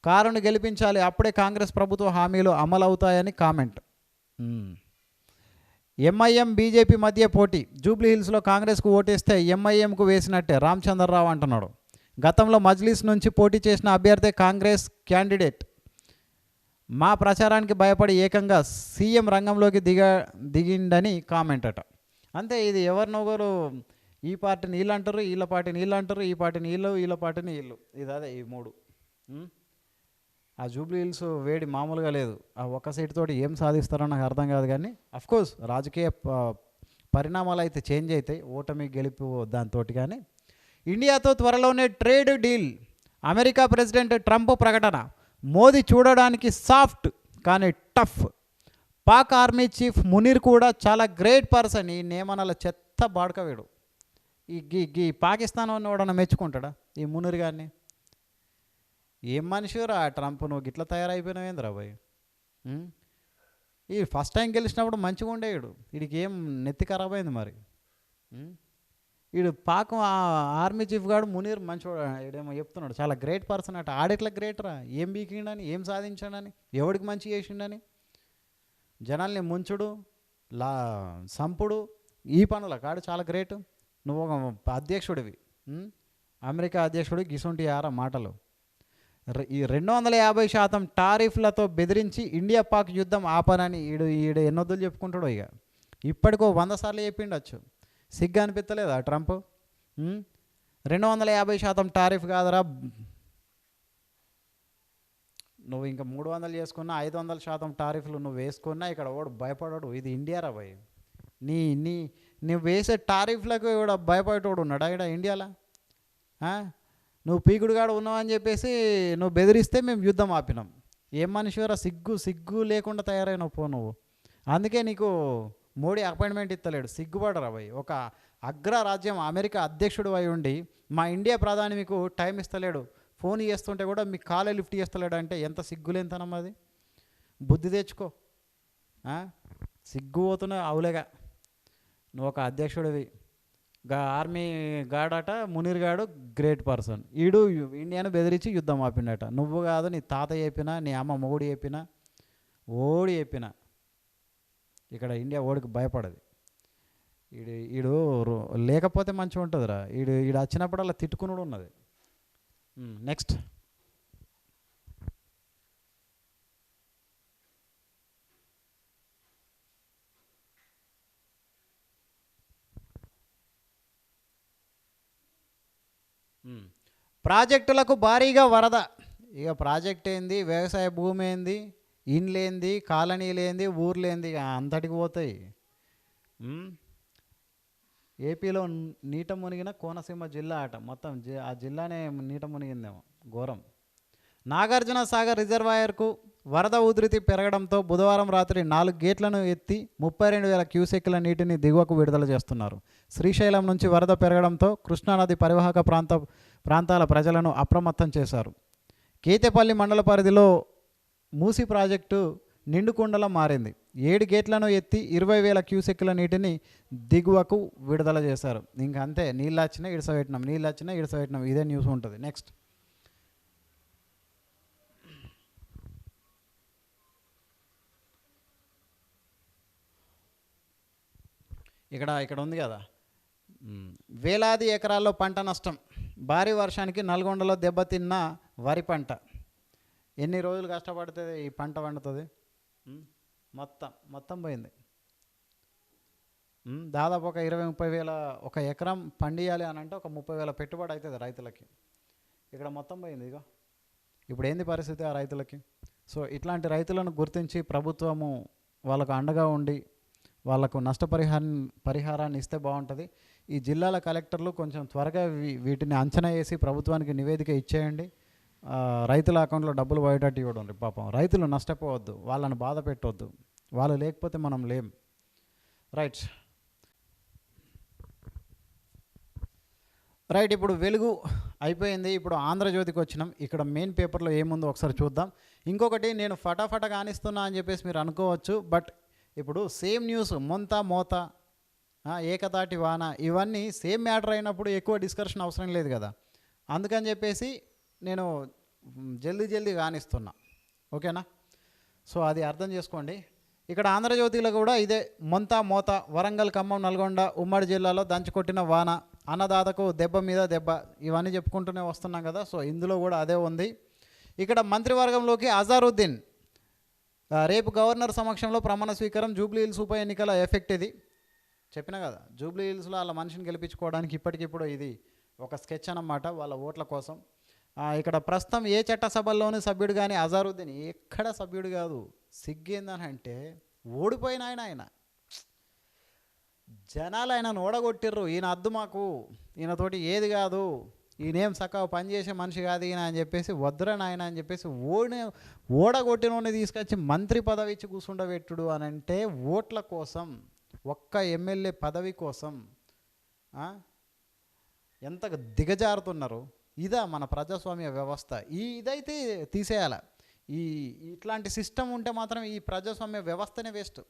కారును గెలిపించాలి, అప్పుడే కాంగ్రెస్ ప్రభుత్వ హామీలు అమలు అవుతాయని కామెంట్. ఎంఐఎం బీజేపీ మధ్య పోటీ. జూబ్లీ హిల్స్లో కాంగ్రెస్కు ఓటేస్తే ఎంఐఎంకు వేసినట్టే రామచంద్రరావు అంటున్నాడు. గతంలో మజ్లిస్ నుంచి పోటీ చేసిన అభ్యర్థి కాంగ్రెస్ క్యాండిడేట్. మా ప్రచారానికి భయపడి ఏకంగా సీఎం రంగంలోకి దిగిండని కామెంట్ అట. అంతే, ఇది ఎవరినొకరు ఈ పార్టీని వీళ్ళు అంటారు, వీళ్ళ పార్టీని వీళ్ళు అంటారు, ఈ పార్టీని వీళ్ళు, వీళ్ళ పార్టీని వీళ్ళు. ఇది అదే ఈ మూడు. ఆ జూబ్లీ హిల్స్ వేడి మామూలుగా లేదు. ఆ ఒక్క సీట్ తోటి ఏం సాధిస్తారో నాకు అర్థం కాదు. కానీ అఫ్కోర్స్ రాజకీయ పరిణామాలు అయితే చేంజ్ అవుతాయి, ఓటమి గెలుపు దాంతో. కానీ ఇండియాతో త్వరలోనే trade deal. America president Trump ప్రకటన. మోదీ చూడడానికి సాఫ్ట్ కానీ tough. Pak army chief Munir కూడా చాలా గ్రేట్ పర్సన్. ఈ నేమనాల చెత్త బాడకవేడు. ఈ పాకిస్తాన్ వాడన్నా మెచ్చుకుంటాడా ఈ మునీర్ గారిని? ఏం మనిషిరా ట్రంప్, నువ్వు గిట్లా తయారైపోయినావేంద్రా బాయ్. ఈ ఫస్ట్ టైం గెలిచినప్పుడు మంచిగా ఉండేవాడు, వీడికి ఏం నెత్తి ఖరాబ్ అయింది మరి. వీడు పాక్ ఆర్మీ చీఫ్ గాడు మునీర్ మంచివాడు, వీడేమో చెప్తున్నాడు చాలా గ్రేట్ పర్సన్ అట. ఆడెట్లా గ్రేట్ రా, ఏం బీకిండని, ఏం సాధించాడని, ఎవడికి మంచి చేసిండని. జనాల్ని ముంచుడు, సంపుడు, ఈ పనుల కాడు చాలా గ్రేట్. నువ్వు ఒక అధ్యక్షుడివి, అమెరికా అధ్యక్షుడు, గిసుంటి ఆరా మాటలు. ఈ 250% టారిఫ్లతో బెదిరించి ఇండియా పాక్ యుద్ధం ఆపనని ఈడు ఎన్నొద్దులు చెప్పుకుంటాడో. ఇక ఇప్పటికో 100 సార్లు చెప్పిండొచ్చు. సిగ్గు అనిపించలేదా ట్రంప్? 250% టారిఫ్ కాదురా, నువ్వు ఇంకా 300 చేసుకున్నా, 500% టారిఫ్లు నువ్వు వేసుకున్నా ఇక్కడ ఓడు భయపడాడు. ఇది ఇండియా రా భయ్. నువ్వు వేసే టారిఫ్లకు కూడా భయపడేటోడు ఉన్నాడా ఇక్కడ ఇండియాలో? నువ్వు పీకుడుగాడు ఉన్నావు అని చెప్పేసి నువ్వు బెదిరిస్తే మేము యుద్ధం ఆపినాం. ఏం మనిషివరా, సిగ్గు లేకుండా తయారైనవు పో నువ్వు. అందుకే నీకు మోడీ అపాయింట్మెంట్ ఇస్తలేడు. సిగ్గుపడరా భయ్. ఒక అగ్రరాజ్యం అమెరికా అధ్యక్షుడు అయి ఉండి మా ఇండియా ప్రధాని మీకు టైం ఇస్తలేడు, ఫోన్ చేస్తుంటే కూడా మీ కాలే లిఫ్ట్ చేస్తలేడు అంటే ఎంత సిగ్గులేంతనం అది. బుద్ధి తెచ్చుకో. సిగ్గు పోతున్నా అవులేగా. నువ్వు ఒక అధ్యక్షుడివి. ఆర్మీ గాడట మునీర్ గాడు గ్రేట్ పర్సన్. ఈడు ఇండియాను బెదిరించి యుద్ధం ఆపిండట. నువ్వు కాదు, నీ తాత చెప్పినా, నీ అమ్మ మొగుడు చెప్పినా, ఓడి చెప్పినా ఇక్కడ ఇండియా ఓడికి భయపడదు. ఈడు లేకపోతే మంచిగా ఉంటుందిరా. ఈడు వచ్చినప్పుడల్లా తిట్టుకునుడు ఉన్నది. నెక్స్ట్. ప్రాజెక్టులకు భారీగా వరద. ఇక ప్రాజెక్ట్ ఏంది, వ్యవసాయ భూమి ఏంది, ఇండ్లేంది, కాలనీలేంది, ఊర్లేంది, అంతటికి పోతాయి. ఏపీలో నీట మునిగిన కోనసీమ జిల్లా అట. మొత్తం ఆ జిల్లానే నీట మునిగిందేమో, ఘోరం. నాగార్జున సాగర్ రిజర్వాయర్కు వరద ఉధృతి పెరగడంతో బుధవారం రాత్రి 4 గేట్లను ఎత్తి 32,000 క్యూసెక్ల నీటిని దిగువకు విడుదల చేస్తున్నారు. శ్రీశైలం నుంచి వరద పెరగడంతో కృష్ణానది పరివాహక ప్రాంతాల ప్రజలను అప్రమత్తం చేశారు. కేతేపల్లి మండల పరిధిలో మూసి ప్రాజెక్టు నిండుకుండలా మారింది. 7 గేట్లను ఎత్తి 20,000 క్యూసెక్ల నీటిని దిగువకు విడుదల చేశారు. ఇంకా అంతే, నీళ్ళు వచ్చినా ఇడిసపెట్టినాం, నీళ్ళు వచ్చినా ఇడిసపెట్టినాం, ఇదే న్యూస్ ఉంటుంది. నెక్స్ట్. ఇక్కడ ఉంది కదా, వేలాది ఎకరాల్లో పంట నష్టం. భారీ వర్షానికి నల్గొండలో దెబ్బతిన్న వరి పంట. ఎన్ని రోజులు కష్టపడితే ఈ పంట పండుతుంది? మొత్తం పోయింది. దాదాపు ఒక 20-30 వేల ఒక ఎకరం పండియాలి అని అంటే ఒక 30,000 పెట్టుబడి అవుతుంది రైతులకి. ఇక్కడ మొత్తం పోయింది. ఇక ఇప్పుడు ఏంది పరిస్థితి ఆ రైతులకి? సో ఇట్లాంటి రైతులను గుర్తించి ప్రభుత్వము వాళ్ళకు అండగా ఉండి వాళ్ళకు పరిహారాన్ని ఇస్తే బాగుంటుంది. ఈ జిల్లాల కలెక్టర్లు కొంచెం త్వరగా వీటిని అంచనా వేసి ప్రభుత్వానికి నివేదిక ఇచ్చేయండి. రైతుల అకౌంట్లో డబ్బులు పోయేటట్టు ఇవ్వడం. పాపం రైతులు నష్టపోవద్దు, వాళ్ళని బాధ పెట్టవద్దు. వాళ్ళు లేకపోతే మనం లేం. రైట్. ఇప్పుడు వెలుగు అయిపోయింది. ఇప్పుడు ఆంధ్రజ్యోతికి వచ్చినాం. ఇక్కడ మెయిన్ పేపర్లో ఏముందో ఒకసారి చూద్దాం. ఇంకొకటి, నేను ఫటాఫట కానిస్తున్నా అని చెప్పేసి మీరు అనుకోవచ్చు, బట్ ఇప్పుడు సేమ్ న్యూస్ మొంత మోత ఏకతాటి వాన ఇవన్నీ సేమ్ మ్యాటర్ అయినప్పుడు ఎక్కువ డిస్కషన్ అవసరం లేదు కదా. అందుకని చెప్పేసి నేను జల్దీ కానిస్తున్నా. ఓకేనా? సో అది అర్థం చేసుకోండి. ఇక్కడ ఆంధ్రజ్యోతిలో కూడా ఇదే మొంత మోత. వరంగల్, ఖమ్మం, నల్గొండ ఉమ్మడి జిల్లాలో దంచుకొట్టిన వాన, అన్నదాతకు దెబ్బ మీద దెబ్బ, ఇవన్నీ చెప్పుకుంటూనే వస్తున్నాం కదా. సో ఇందులో కూడా అదే ఉంది. ఇక్కడ మంత్రివర్గంలోకి అజారుద్దీన్ రేపు గవర్నర్ సమక్షంలో ప్రమాణ స్వీకారం. జూబ్లీ హిల్స్ ఉప ఎన్నికల ఎఫెక్ట్ ఇది. చెప్పినా కదా, జూబ్లీ హిల్స్లో వాళ్ళ మనిషిని గెలిపించుకోవడానికి ఇప్పటికిప్పుడు ఇది ఒక స్కెచ్ అన్నమాట వాళ్ళ ఓట్ల కోసం. ఇక్కడ ప్రస్తుతం ఏ చట్టసభల్లోనూ సభ్యుడు కానీ అజారుద్దీన్ ఎక్కడ సభ్యుడు కాదు. సిగ్గేందని అంటే ఓడిపోయిన ఆయన జనాలు ఆయనను ఓడగొట్టిర్రు. ఈయన అద్దు మాకు, ఈయనతోటి ఏది కాదు, ఈయనేం చక్కగా పనిచేసే మనిషి కాదు ఈయన అని చెప్పేసి వద్దురని ఆయన అని చెప్పేసి ఓడగొట్టినోని తీసుకొచ్చి మంత్రి పదవి ఇచ్చి కూర్చుండబెట్టుడు అని అంటే ఓట్ల కోసం, ఒక్క ఎమ్మెల్యే పదవి కోసం ఎంత దిగజారుతున్నారు. ఇదా మన ప్రజాస్వామ్య వ్యవస్థ. ఇదైతే తీసేయాలి. ఇట్లాంటి సిస్టమ్ ఉంటే మాత్రం ఈ ప్రజాస్వామ్య వ్యవస్థనే వేస్ట్.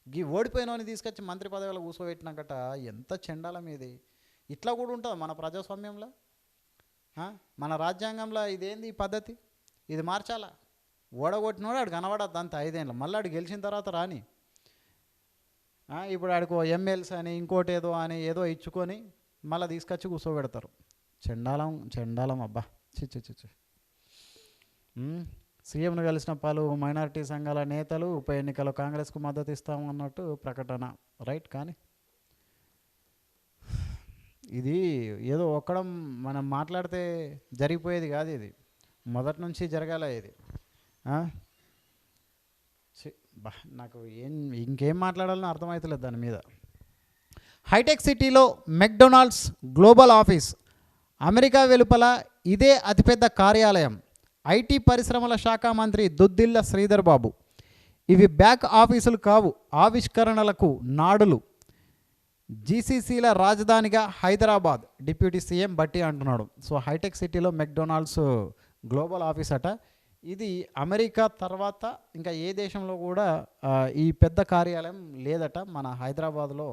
ఈ ఓడిపోయినోని తీసుకొచ్చి మంత్రి పదవిలో కూర్చోబెట్టినాకట ఎంత చెండాలం ఇది. ఇట్లా కూడా ఉంటుంది మన ప్రజాస్వామ్యంలో, మన రాజ్యాంగంలో. ఇదేంది ఈ పద్ధతి? ఇది మార్చాలా. ఓడగొట్టినోడు ఆడు కనబడద్దు అంత 5 ఏళ్ళు, మళ్ళీ ఆడు గెలిచిన తర్వాత రాని. ఇప్పుడు ఆడికో ఎమ్మెల్సీ అని ఇంకోటి ఏదో అని ఏదో ఇచ్చుకొని మళ్ళీ తీసుకొచ్చి కూర్చోబెడతారు. చెండాలం అబ్బా, చిచ్చు. సీఎంను కలిసిన పలు మైనారిటీ సంఘాల నేతలు ఉప ఎన్నికల్లో కాంగ్రెస్కు మద్దతు ఇస్తామన్నట్టు ప్రకటన. రైట్, కానీ ఇది ఏదో ఒక్కడం మనం మాట్లాడితే జరిగిపోయేది కాదు. ఇది మొదటి నుంచి జరగాల ఇది. నాకు ఇంకేం మాట్లాడాలని అర్థమవుతలేదు దాని మీద. హైటెక్ సిటీలో మెక్డొనాల్డ్స్ గ్లోబల్ ఆఫీస్. అమెరికా వెలుపల ఇదే అతిపెద్ద కార్యాలయం. ఐటీ పరిశ్రమల శాఖ మంత్రి దుద్దిల్ల శ్రీధర్ బాబు. ఇవి బ్యాక్ ఆఫీసులు కావు, ఆవిష్కరణలకు నాడులు. జీసీసీల రాజధానిగా హైదరాబాద్, డిప్యూటీ సీఎం బట్టి అంటున్నాడు. సో హైటెక్ సిటీలో మెక్డొనాల్డ్స్ గ్లోబల్ ఆఫీస్ అట. ఇది అమెరికా తర్వాత ఇంకా ఏ దేశంలో కూడా ఈ పెద్ద కార్యాలయం లేదట. మన హైదరాబాద్లో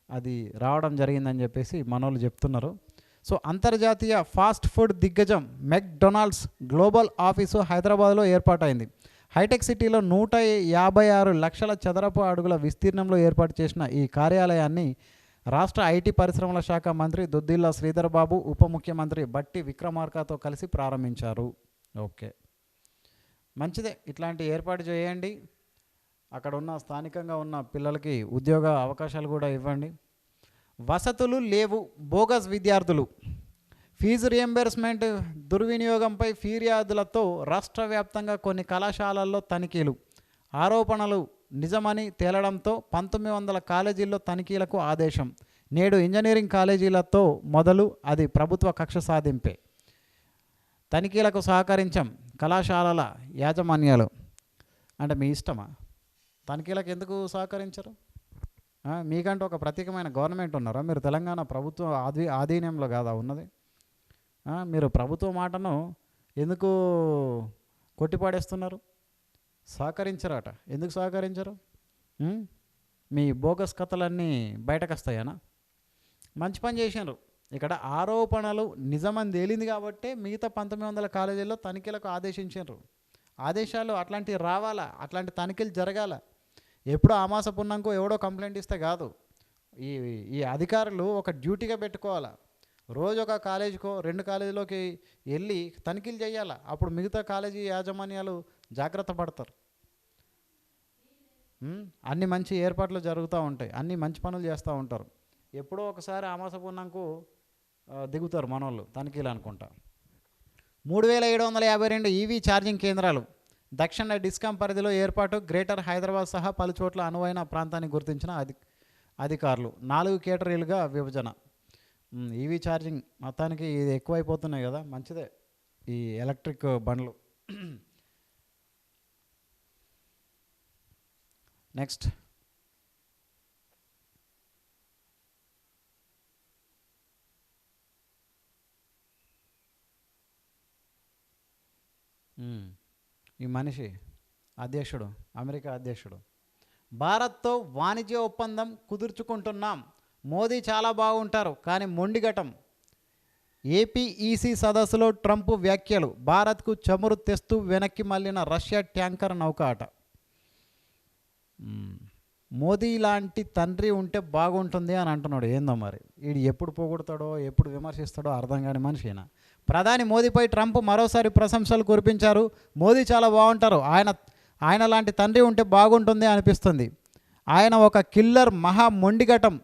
అది రావడం జరిగిందని చెప్పేసి మనోళ్ళు చెప్తున్నారు. సో అంతర్జాతీయ ఫాస్ట్ ఫుడ్ దిగ్గజం మెక్డొనాల్డ్స్ గ్లోబల్ ఆఫీసు హైదరాబాద్లో ఏర్పాటైంది. హైటెక్ సిటీలో 156 లక్షల చదరపు అడుగుల విస్తీర్ణంలో ఏర్పాటు చేసిన ఈ కార్యాలయాన్ని రాష్ట్ర ఐటీ పరిశ్రమల శాఖ మంత్రి దుద్దిల్ల శ్రీధర్ బాబు, ఉప ముఖ్యమంత్రి బట్టి విక్రమార్కతో కలిసి ప్రారంభించారు. ఓకే, మంచిదే. ఇట్లాంటి ఏర్పాటు చేయండి. అక్కడ ఉన్న స్థానికంగా ఉన్న పిల్లలకి ఉద్యోగ అవకాశాలు కూడా ఇవ్వండి. వసతులు లేవు, బోగస్ విద్యార్థులు. ఫీజు రియంబర్స్మెంట్ దుర్వినియోగంపై ఫిర్యాదులతో రాష్ట్ర వ్యాప్తంగా కొన్ని కళాశాలల్లో తనిఖీలు. ఆరోపణలు నిజమని తేలడంతో 1900 కాలేజీల్లో తనిఖీలకు ఆదేశం. నేడు ఇంజనీరింగ్ కాలేజీలతో మొదలు, అది ప్రభుత్వ కక్ష సాధింపే. తనిఖీలకు సహకరించాం కళాశాలల యాజమాన్యాలు. అంటే మీ ఇష్టమా? తనిఖీలకు ఎందుకు సహకరించరు? మీకంటూ ఒక ప్రత్యేకమైన గవర్నమెంట్ ఉన్నారా? మీరు తెలంగాణ ప్రభుత్వం ఆధీనంలో కాదా ఉన్నది? మీరు ప్రభుత్వ మాటను ఎందుకు కొట్టిపాడేస్తున్నారు? సహకరించరట. ఎందుకు సహకరించరు? మీ బోగస్ కథలన్నీ బయటకు వస్తాయనా? మంచి పని చేసినారు. ఇక్కడ ఆరోపణలు నిజమని తేలింది కాబట్టి మిగతా 1900 కాలేజీల్లో తనిఖీలకు ఆదేశించారు. ఆదేశాలు అట్లాంటివి రావాలా, అట్లాంటి తనిఖీలు జరగాల. ఎప్పుడో ఆమాస పున్నాంకో ఎవడో కంప్లైంట్ ఇస్తే కాదు. ఈ అధికారులు ఒక డ్యూటీగా పెట్టుకోవాలా. రోజు ఒక కాలేజీకో 2 కాలేజీలోకి వెళ్ళి తనిఖీలు చేయాలా. అప్పుడు మిగతా కాలేజీ యాజమాన్యాలు జాగ్రత్త పడతారు. అన్ని మంచి ఏర్పాట్లు జరుగుతూ ఉంటాయి, అన్ని మంచి పనులు చేస్తూ ఉంటారు. ఎప్పుడో ఒకసారి ఆమాస పున్నాంకు దిగుతారు మనోళ్ళు తనిఖీలు అనుకుంటా. 3752 ఈవీ ఛార్జింగ్ కేంద్రాలు దక్షిణ డిస్కాం పరిధిలో ఏర్పాటు. గ్రేటర్ హైదరాబాద్ సహా పలుచోట్ల అనువైన ప్రాంతాన్ని గుర్తించిన అధికారులు. 4 కేటగిరీలుగా విభజన. ఈవీ ఛార్జింగ్ మొత్తానికి ఇది ఎక్కువైపోతున్నాయి కదా, మంచిదే ఈ ఎలక్ట్రిక్ బండ్లు. నెక్స్ట్, ఈ మనిషి అధ్యక్షుడు, అమెరికా అధ్యక్షుడు, భారత్తో వాణిజ్య ఒప్పందం కుదుర్చుకుంటున్నాం, మోదీ చాలా బాగుంటారు కానీ మొండిఘటం. ఏపీఈసీ సదస్సులో ట్రంప్ వ్యాఖ్యలు. భారత్కు చమురు తెస్తూ వెనక్కి మళ్ళిన రష్యా ట్యాంకర్ నౌక అట. మోదీ లాంటి తండ్రి ఉంటే బాగుంటుంది అని అంటున్నాడు. ఏందో మరి వీడు ఎప్పుడు పొగుడతాడో ఎప్పుడు విమర్శిస్తాడో అర్థం కాని మనిషి అయినా. ప్రధాని మోదీపై ట్రంప్ మరోసారి ప్రశంసలు కురిపించారు. మోదీ చాలా బాగుంటారు, ఆయన లాంటి తండ్రి ఉంటే బాగుంటుంది అనిపిస్తుంది. ఆయన ఒక కిల్లర్, మహా మొండిఘటం,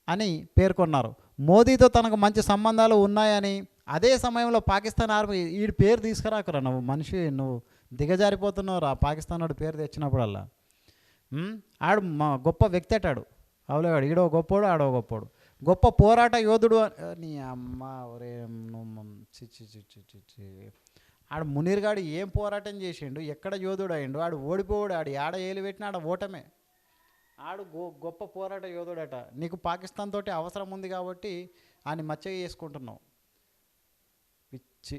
అని పేర్కొన్నారు. మోదీతో తనకు మంచి సంబంధాలు ఉన్నాయని, అదే సమయంలో పాకిస్తాన్ ఆర్మీ వీడి పేరు తీసుకురాకురా, నువ్వు మనిషి నువ్వు దిగజారిపోతున్నావు రా పాకిస్తాన్ వాడు పేరు తెచ్చినప్పుడల్లా. ఆడు మా గొప్ప వ్యక్తి అటాడు, అవులేవాడు ఈడో గొప్పోడు ఆడో గొప్పోడు, గొప్ప పోరాట యోధుడు నీ అమ్మ ఒరే నువ్వు చి ఆడు మునీర్ గాడు ఏం పోరాటం చేసిండు, ఎక్కడ యోధుడు అయిండు, ఆడు ఓడిపోయాడు, ఆడు ఆడ ఏలు పెట్టిన ఆడ ఓటమే. ఆడు గొప్ప పోరాట యోధుడట. నీకు పాకిస్తాన్ తోటి అవసరం ఉంది కాబట్టి ఆయన మచ్చగా చేసుకుంటున్నావు పిచ్చి.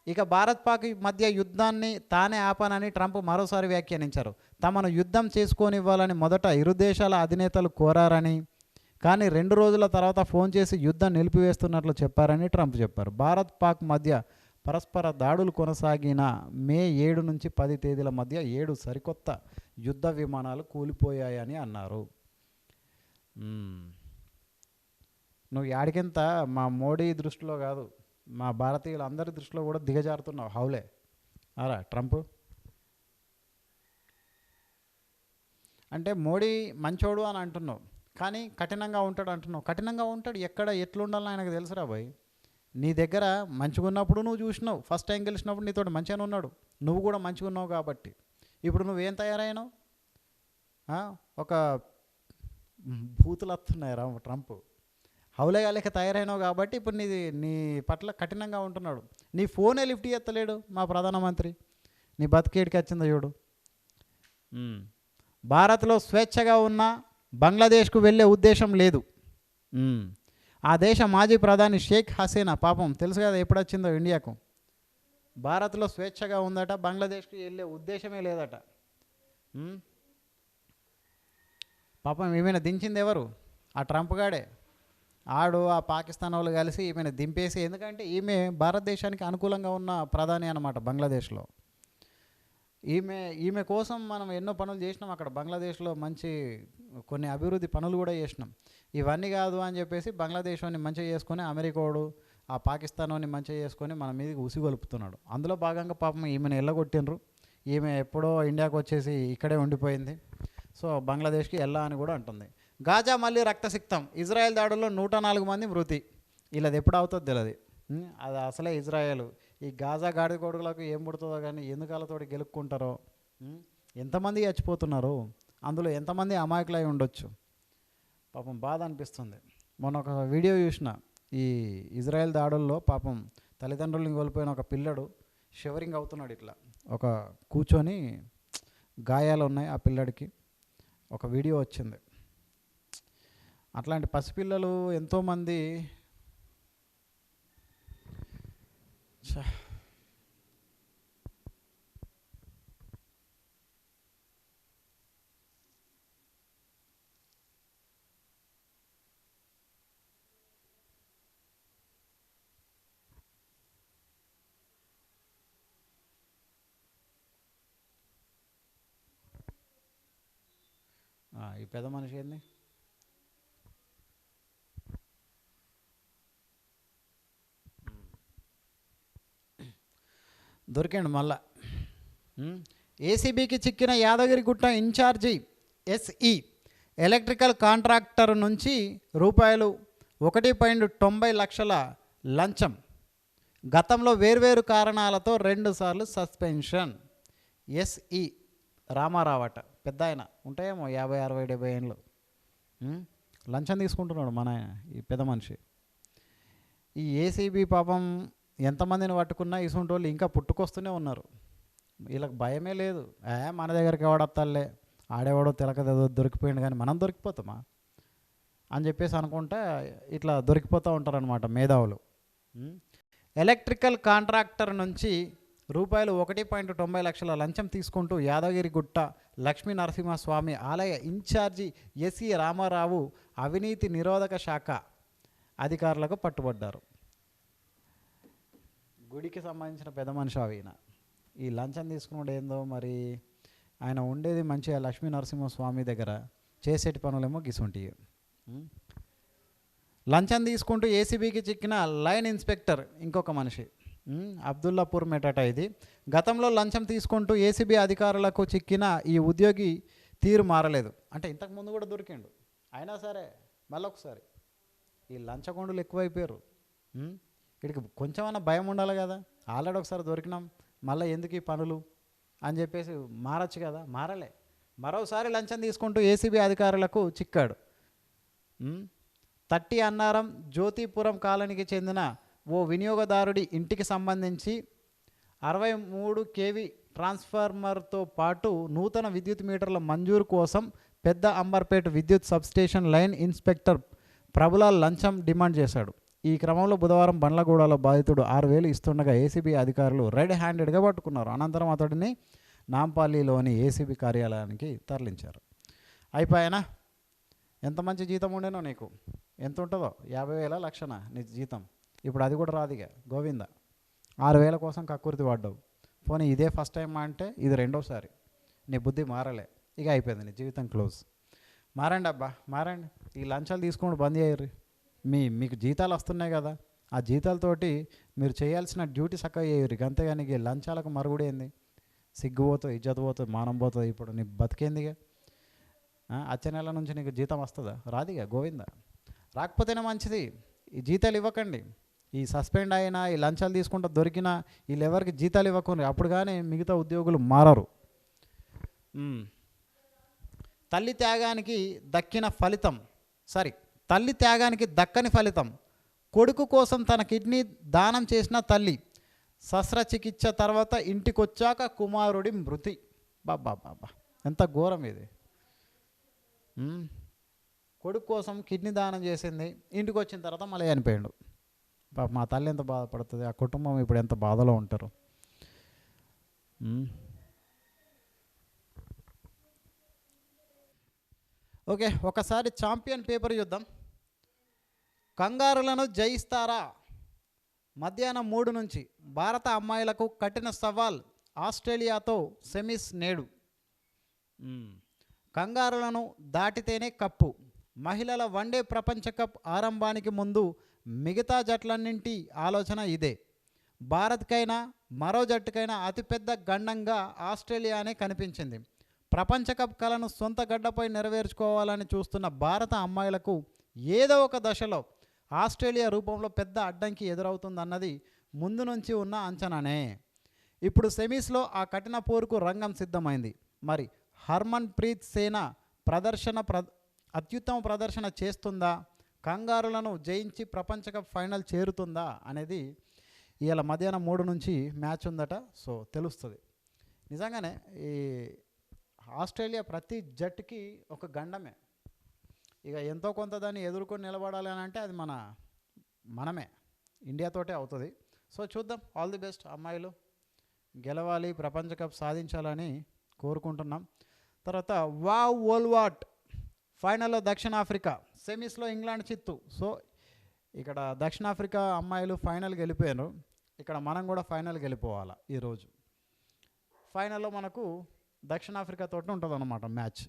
ఇక భారత్ పాక్ మధ్య యుద్ధాన్ని తానే ఆపానని ట్రంప్ మరోసారి వ్యాఖ్యానించారు. తమను యుద్ధం చేసుకోనివ్వాలని మొదట ఇరు దేశాల అధినేతలు కోరారని, కానీ 2 రోజుల తర్వాత ఫోన్ చేసి యుద్ధం నిలిపివేస్తున్నట్లు చెప్పారని ట్రంప్ చెప్పారు. భారత్ పాక్ మధ్య పరస్పర దాడులు కొనసాగిన మే 7 నుంచి 10 తేదీల మధ్య 7 సరికొత్త యుద్ధ విమానాలు కూలిపోయాయని అన్నారు. నువ్వు యాడికింత మా మోడీ దృష్టిలో కాదు, మా భారతీయులందరి దృష్టిలో కూడా దిగజారుతున్నావు హౌలే అరా ట్రంప్. అంటే మోడీ మంచోడు అని అంటున్నావు, కానీ కఠినంగా ఉంటాడు అంటున్నావు. కఠినంగా ఉంటాడు, ఎక్కడ ఎట్లుండాలని ఆయనకు తెలుసురా బాయ్. నీ దగ్గర మంచిగా ఉన్నప్పుడు నువ్వు చూసినావు, ఫస్ట్ టైం గెలిచినప్పుడు నీతో మంచిగానే ఉన్నాడు, నువ్వు కూడా మంచిగా ఉన్నావు కాబట్టి. ఇప్పుడు నువ్వేం తయారైనావు, ఒక బూతులు వస్తున్నాయి రా ట్రంప్, హౌలేగాలేక తయారైనావు కాబట్టి ఇప్పుడు నీ పట్ల కఠినంగా ఉంటున్నాడు. నీ ఫోనే లిఫ్ట్ చేస్తలేడు మా ప్రధానమంత్రి, నీ బతికేడికి వచ్చిందో చూడు. భారత్లో స్వేచ్ఛగా ఉన్న బంగ్లాదేశ్కు వెళ్ళే ఉద్దేశం లేదు. ఆ దేశ మాజీ ప్రధాని షేక్ హసీనా పాపం తెలుసు కదా ఎప్పుడు వచ్చిందో ఇండియాకు. భారత్లో స్వేచ్ఛగా ఉందట, బంగ్లాదేశ్కి వెళ్ళే ఉద్దేశమే లేదట. పాపం ఏమైనా దించింది ఎవరు, ఆ ట్రంప్ గాడే. ఆడు ఆ పాకిస్తాన్ వాళ్ళు కలిసి ఈమెను దింపేసి, ఎందుకంటే ఈమె భారతదేశానికి అనుకూలంగా ఉన్న ప్రధాని అన్నమాట బంగ్లాదేశ్లో. ఈమె కోసం మనం ఎన్నో పనులు చేసినాం అక్కడ బంగ్లాదేశ్లో, మంచి కొన్ని అభివృద్ధి పనులు కూడా చేసినాం. ఇవన్నీ కాదు అని చెప్పేసి బంగ్లాదేశ్ని మంచిగా చేసుకొని అమెరికాడు ఆ పాకిస్తాన్ని మంచిగా చేసుకొని మన మీదకి ఉసిగొలుపుతున్నాడు. అందులో భాగంగా పాపం ఈమెను ఎల్లగొట్టినరు. ఈమె ఎప్పుడో ఇండియాకు వచ్చేసి ఇక్కడే ఉండిపోయింది. సో బంగ్లాదేశ్కి ఎల్లా అని కూడా అంటుంది. గాజా మళ్ళీ రక్తసిక్తం, ఇజ్రాయెల్ దాడుల్లో 104 మంది మృతి. వీళ్ళది ఎప్పుడు అవుతుందో తెలియదు, అది అసలే ఇజ్రాయెల్. ఈ గాజా గాడి కొడుకులకు ఏం పుడుతుందో కానీ ఎందుకు వాళ్ళతోటి గెలుక్కుంటారో, ఎంతమంది చచ్చిపోతున్నారు, అందులో ఎంతమంది అమాయకులై ఉండొచ్చు. పాపం బాధ అనిపిస్తుంది. మొన్న ఒక వీడియో చూసిన, ఈ ఇజ్రాయెల్ దాడుల్లో పాపం తల్లిదండ్రులను కోల్పోయిన ఒక పిల్లడు షివరింగ్ అవుతున్నాడు, ఇట్లా ఒక కూర్చొని గాయాలు ఉన్నాయి ఆ పిల్లడికి. ఒక వీడియో వచ్చింది. అట్లాంటి పసిపిల్లలు ఎంతోమంది ఈ పెద్ద మనిషి ఏంది దొరికండి మళ్ళా. ఏసీబీకి చిక్కిన Yadagirigutta incharge SE electrical contractor నుంచి రూపాయలు 1.90 లక్షల లంచం. గతంలో వేర్వేరు కారణాలతో 2 సార్లు సస్పెన్షన్. ఎస్ఈ రామారావట, పెద్ద ఆయన ఉంటాయేమో 50, 60, 70 ఏళ్ళు. లంచం తీసుకుంటున్నాడు మన ఈ పెద్ద మనిషి. ఈ ఏసీబీ పాపం ఎంతమందిని పట్టుకున్నా ఇసుంటి వాళ్ళు ఇంకా పుట్టుకొస్తూనే ఉన్నారు. వీళ్ళకి భయమే లేదు. మన దగ్గరికి ఎవడత్తాలే, ఆడేవాడో తెలకదో దొరికిపోయింది కానీ మనం దొరికిపోతామా అని చెప్పేసి అనుకుంటే ఇట్లా దొరికిపోతూ ఉంటారనమాట మేధావులు. ఎలక్ట్రికల్ కాంట్రాక్టర్ నుంచి రూపాయలు 1.90 లక్షల లంచం తీసుకుంటూ యాదగిరిగుట్ట లక్ష్మీ నరసింహస్వామి ఆలయ ఇన్ఛార్జి ఎస్ఈ రామారావు అవినీతి నిరోధక శాఖ అధికారులకు పట్టుబడ్డారు. గుడికి సంబంధించిన పెద్ద మనిషి ఆయన. ఈ లంచం తీసుకున్నాడు ఏందో మరి. ఆయన ఉండేది మంచిగా లక్ష్మీ నరసింహస్వామి దగ్గర, చేసేటి పనులేమో గిసుంటివి. లంచం తీసుకుంటూ ఏసీబీకి చిక్కిన లైన్ ఇన్స్పెక్టర్ ఇంకొక మనిషి, అబ్దుల్లాపూర్ మెటట. ఇది గతంలో లంచం తీసుకుంటూ ఏసీబీ అధికారులకు చిక్కిన ఈ ఉద్యోగి తీరు మారలేదు. అంటే ఇంతకుముందు కూడా దొరికిండు, అయినా సరే మళ్ళీ ఒకసారి ఈ లంచగొండులు ఎక్కువైపోయారు. వీడికి కొంచెమన్నా భయం ఉండాలి కదా. ఆల్రెడీ ఒకసారి దొరికినాం, మళ్ళీ ఎందుకు ఈ పనులు అని చెప్పేసి మారచ్చు కదా. మారలే, మరోసారి లంచం తీసుకుంటూ ఏసీబీ అధికారులకు చిక్కాడు. 30 అన్నారం జ్యోతిపురం కాలనీకి చెందిన ఓ వినియోగదారుడి ఇంటికి సంబంధించి 63 kV ట్రాన్స్ఫార్మర్తో పాటు నూతన విద్యుత్ మీటర్ల మంజూరు కోసం పెద్ద అంబర్పేట విద్యుత్ సబ్స్టేషన్ లైన్ ఇన్స్పెక్టర్ ప్రభులాల్ లంచం డిమాండ్ చేశాడు. ఈ క్రమంలో బుధవారం బండ్లగూడలో బాధితుడు 6,000 ఇస్తుండగా ఏసీబీ అధికారులు రెడ్ హ్యాండెడ్గా పట్టుకున్నారు. అనంతరం అతడిని నాంపల్లిలోని ఏసీబీ కార్యాలయానికి తరలించారు. అయిపోయానా? ఎంత మంచి జీతం ఉండేనో నీకు, ఎంత ఉంటుందో 50,000 లక్షనా నీ జీతం. ఇప్పుడు అది కూడా రాదిగా గోవింద. 6,000 కోసం కక్కుర్తి పడ్డావు. పోనీ ఇదే ఫస్ట్ టైం అంటే ఇది రెండోసారి. నీ బుద్ధి మారలే, ఇక అయిపోయింది, నీ జీవితం క్లోజ్. మారండి అబ్బా, మారండి. ఈ లంచాలు తీసుకోండి బంద్ చేయరు. మీకు జీతాలు వస్తున్నాయి కదా, ఆ జీతాలతోటి మీరు చేయాల్సిన డ్యూటీ చక్కగా చేయరు. అంతేగాని ఈ లంచాలకు మరుగుడేంది? సిగ్గు పోతుంది, ఇజ్జత్ పోతుంది, మానం పోతుంది. ఇప్పుడు నీ బతికేందిగా? వచ్చే నెల నుంచి నీకు జీతం వస్తుందా? రాదిగా గోవింద. రాకపోతేనే మంచిది. ఈ జీతాలు ఇవ్వకండి. ఈ సస్పెండ్ అయినా, ఈ లంచాలు తీసుకుంటూ దొరికినా వీళ్ళెవరికి జీతాలు ఇవ్వకండి. అప్పుడు కానీ మిగతా ఉద్యోగులు మారరు. తల్లి త్యాగానికి దక్కిన ఫలితం, తల్లి త్యాగానికి దక్కని ఫలితం. కొడుకు కోసం తన కిడ్నీ దానం చేసిన తల్లి శస్త్రచికిత్స తర్వాత ఇంటికొచ్చాక కుమారుడి మృతి. బాబా, ఎంత ఘోరం ఇది. కొడుకు కోసం కిడ్నీ దానం చేసింది, ఇంటికి వచ్చిన తర్వాత మళ్ళీ చనిపోయాడు. పాప, మా తల్లి ఎంత బాధపడుతుంది, ఆ కుటుంబం ఇప్పుడు ఎంత బాధలో ఉంటారు. ఓకే, ఒకసారి ఛాంపియన్ పేపర్ చూద్దాం. కంగారులను జయిస్తారా? మధ్యాహ్నం 3 నుంచి భారత అమ్మాయిలకు కఠిన సవాల్, ఆస్ట్రేలియాతో సెమీస్ నేడు. కంగారులను దాటితేనే కప్పు. మహిళల వన్డే ప్రపంచ కప్ ఆరంభానికి ముందు మిగతా జట్లన్నింటి ఆలోచన ఇదే. భారత్కైనా మరో జట్టుకైనా అతిపెద్ద గండంగా ఆస్ట్రేలియానే కనిపించింది. ప్రపంచ కప్ కలను సొంత గడ్డపై నెరవేర్చుకోవాలని చూస్తున్న భారత అమ్మాయిలకు ఏదో ఒక దశలో ఆస్ట్రేలియా రూపంలో పెద్ద అడ్డంకి ఎదురవుతుందన్నది ముందు నుంచి ఉన్న అంచనానే. ఇప్పుడు సెమీస్లో ఆ కఠిన పోరుకు రంగం సిద్ధమైంది. మరి హర్మన్ ప్రీత్ సేన అత్యుత్తమ ప్రదర్శన చేస్తుందా? కంగారులను జయించి ప్రపంచ కప్ ఫైనల్ చేరుతుందా అనేది ఇవాళ మధ్యాహ్నం 3 నుంచి మ్యాచ్ ఉందట. సో తెలుస్తుంది. నిజంగానే ఈ ఆస్ట్రేలియా ప్రతి జట్టుకి ఒక గండమే. ఇక ఎంతో కొంత దాన్ని ఎదుర్కొని నిలబడాలి అని అంటే అది మనమే, ఇండియాతోటే అవుతుంది. సో చూద్దాం. All the best. అమ్మాయిలు గెలవాలి, ప్రపంచ కప్ సాధించాలని కోరుకుంటున్నాం. తర్వాత వోల్వాట్ ఫైనల్లో దక్షిణాఫ్రికా, సెమీస్లో ఇంగ్లాండ్ చిత్తు. సో ఇక్కడ దక్షిణాఫ్రికా అమ్మాయిలు ఫైనల్కి వెళ్ళిపోయారు. ఇక్కడ మనం కూడా ఫైనల్కి వెళ్ళిపోవాలి. ఈరోజు ఫైనల్లో మనకు దక్షిణాఫ్రికా తోటి ఉంటుంది అన్నమాట మ్యాచ్.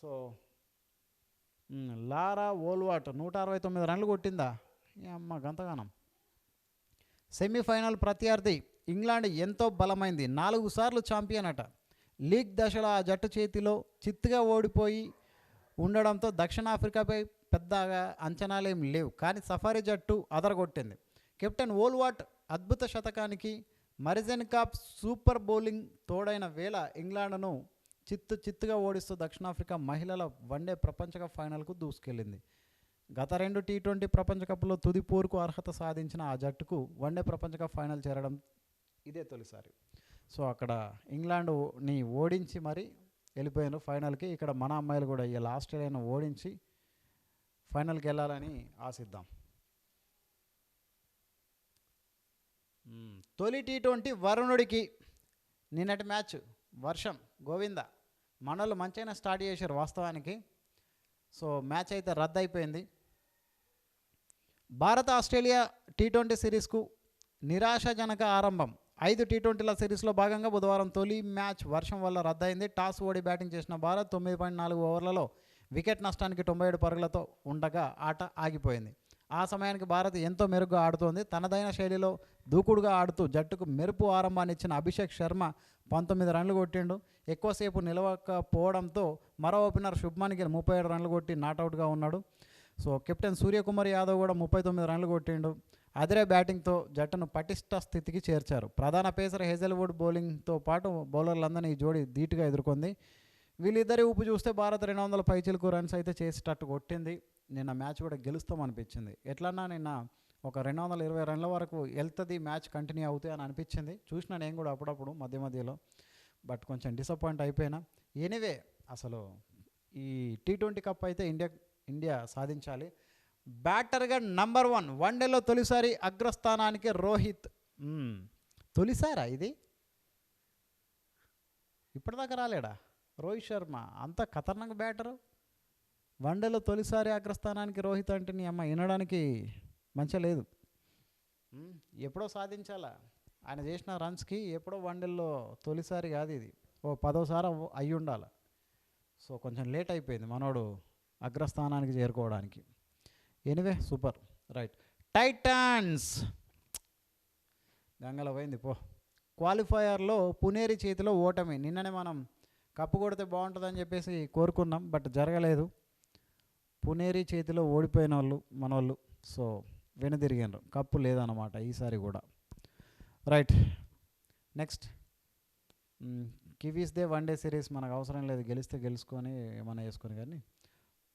సో లారా వోల్వాట్ 169 రన్లు కొట్టిందా? అమ్మ గంతగానం. సెమీఫైనల్ ప్రత్యర్థి ఇంగ్లాండ్ ఎంతో బలమైంది. 4 సార్లు ఛాంపియన్ అట. లీగ్ దశలో ఆ జట్టు చేతిలో చిత్తుగా ఓడిపోయి ఉండడంతో దక్షిణాఫ్రికాపై పెద్దగా అంచనాలేం లేవు. కానీ సఫారీ జట్టు అదరగొట్టింది. కెప్టెన్ వోల్వాట్ అద్భుత శతకానికి మరిజన్ కాప్ సూపర్ బౌలింగ్ తోడైన వేళ ఇంగ్లాండ్ను చిత్తుగా ఓడిస్తూ దక్షిణాఫ్రికా మహిళల వన్డే ప్రపంచ కప్ ఫైనల్కు దూసుకెళ్ళింది. గత 2 T20 ప్రపంచ కప్లో తుది పోరుకు అర్హత సాధించిన ఆ జట్టుకు వన్డే ప్రపంచ కప్ ఫైనల్ చేరడం ఇదే తొలిసారి. సో అక్కడ ఇంగ్లాండ్ని ఓడించి మరి వెళ్ళిపోయారు ఫైనల్కి. ఇక్కడ మన అమ్మాయిలు కూడా ఈ ఆస్ట్రేలియాను ఓడించి ఫైనల్కి వెళ్ళాలని ఆశిద్దాం. తొలి T20 వరుణుడికి నిన్నటి మ్యాచ్ వర్షం గోవింద. మనోళ్ళు మంచిగానే స్టార్ట్ చేశారు వాస్తవానికి. సో మ్యాచ్ అయితే రద్దు అయిపోయింది. భారత ఆస్ట్రేలియా T20 సిరీస్కు నిరాశాజనక ఆరంభం. 5 T20ల సిరీస్లో భాగంగా బుధవారం తొలి మ్యాచ్ వర్షం వల్ల రద్దయింది. టాస్ ఓడి బ్యాటింగ్ చేసిన భారత్ 9.4 ఓవర్లలో వికెట్ నష్టానికి 97 పరుగులతో ఉండగా ఆట ఆగిపోయింది. ఆ సమయానికి భారత్ ఎంతో మెరుగ్గా ఆడుతోంది. తనదైన శైలిలో దూకుడుగా ఆడుతూ జట్టుకు మెరుపు ఆరంభాన్ని ఇచ్చిన అభిషేక్ శర్మ 19 రన్లు కొట్టిండు. ఎక్కువసేపు నిలవకపోవడంతో మరో ఓపెనర్ శుభ్మన్ గిల్ 37 రన్లు కొట్టి నాటౌట్గా ఉన్నాడు. సో కెప్టెన్ సూర్యకుమార్ యాదవ్ కూడా 39 రన్లు కొట్టిండు. అదిరే బ్యాటింగ్తో జట్టును పటిష్ట స్థితికి చేర్చారు. ప్రధాన పేసర్ హేజల్వుడ్ బౌలింగ్తో పాటు బౌలర్లందరినీ ఈ జోడీ ధీటుగా ఎదుర్కొంది. వీళ్ళిద్దరి ఊపు చూస్తే భారత్ 200 పైచిలకు రన్స్ అయితే చేసేటట్టు కొట్టింది. నిన్న మ్యాచ్ కూడా గెలుస్తాం అనిపించింది. ఎట్లన్నా నిన్న ఒక 220 రన్ల వరకు వెళ్తుంది, మ్యాచ్ కంటిన్యూ అవుతాయి అని అనిపించింది. చూసిన నేను కూడా అప్పుడప్పుడు మధ్య మధ్యలో, బట్ కొంచెం డిసప్పాయింట్ అయిపోయినా. ఎనీవే అసలు ఈ T20 కప్ అయితే ఇండియా సాధించాలి. బ్యాటర్గా నంబర్ 1 వన్డేలో తొలిసారి అగ్రస్థానానికి రోహిత్. తొలిసారా ఇది? ఇప్పటిదాకా రాలేడా రోహిత్ శర్మ? అంత ఖతర్నాక్ బ్యాటరు. వన్డేలో తొలిసారి అగ్రస్థానానికి రోహిత్ అంటే నీ అమ్మ వినడానికి మంచిగా లేదు. ఎప్పుడో సాధించాలా ఆయన చేసిన రన్స్కి. ఎప్పుడో వన్డేలో తొలిసారి కాదు ఇది, ఓ 10వ సారి అయ్యి ఉండాలి. సో కొంచెం లేట్ అయిపోయింది మనోడు అగ్రస్థానానికి చేరుకోవడానికి. Anyway super. రైట్, టైటాన్స్ గంగల పోయింది పో. క్వాలిఫైయర్లో పునేరి చేతిలో ఓటమి. నిన్ననే మనం కప్పు కొడితే బాగుంటుందని చెప్పేసి కోరుకున్నాం, బట్ జరగలేదు. పునేరి చేతిలో ఓడిపోయిన వాళ్ళు మనోళ్ళు. సో వెనుదిరిగారు, కప్పు లేదన్నమాట ఈసారి కూడా. రైట్, నెక్స్ట్ కివీస్దే వన్డే సిరీస్ మనకు అవసరం లేదు. గెలిస్తే గెలుచుకొని ఏమైనా వేసుకొని, కానీ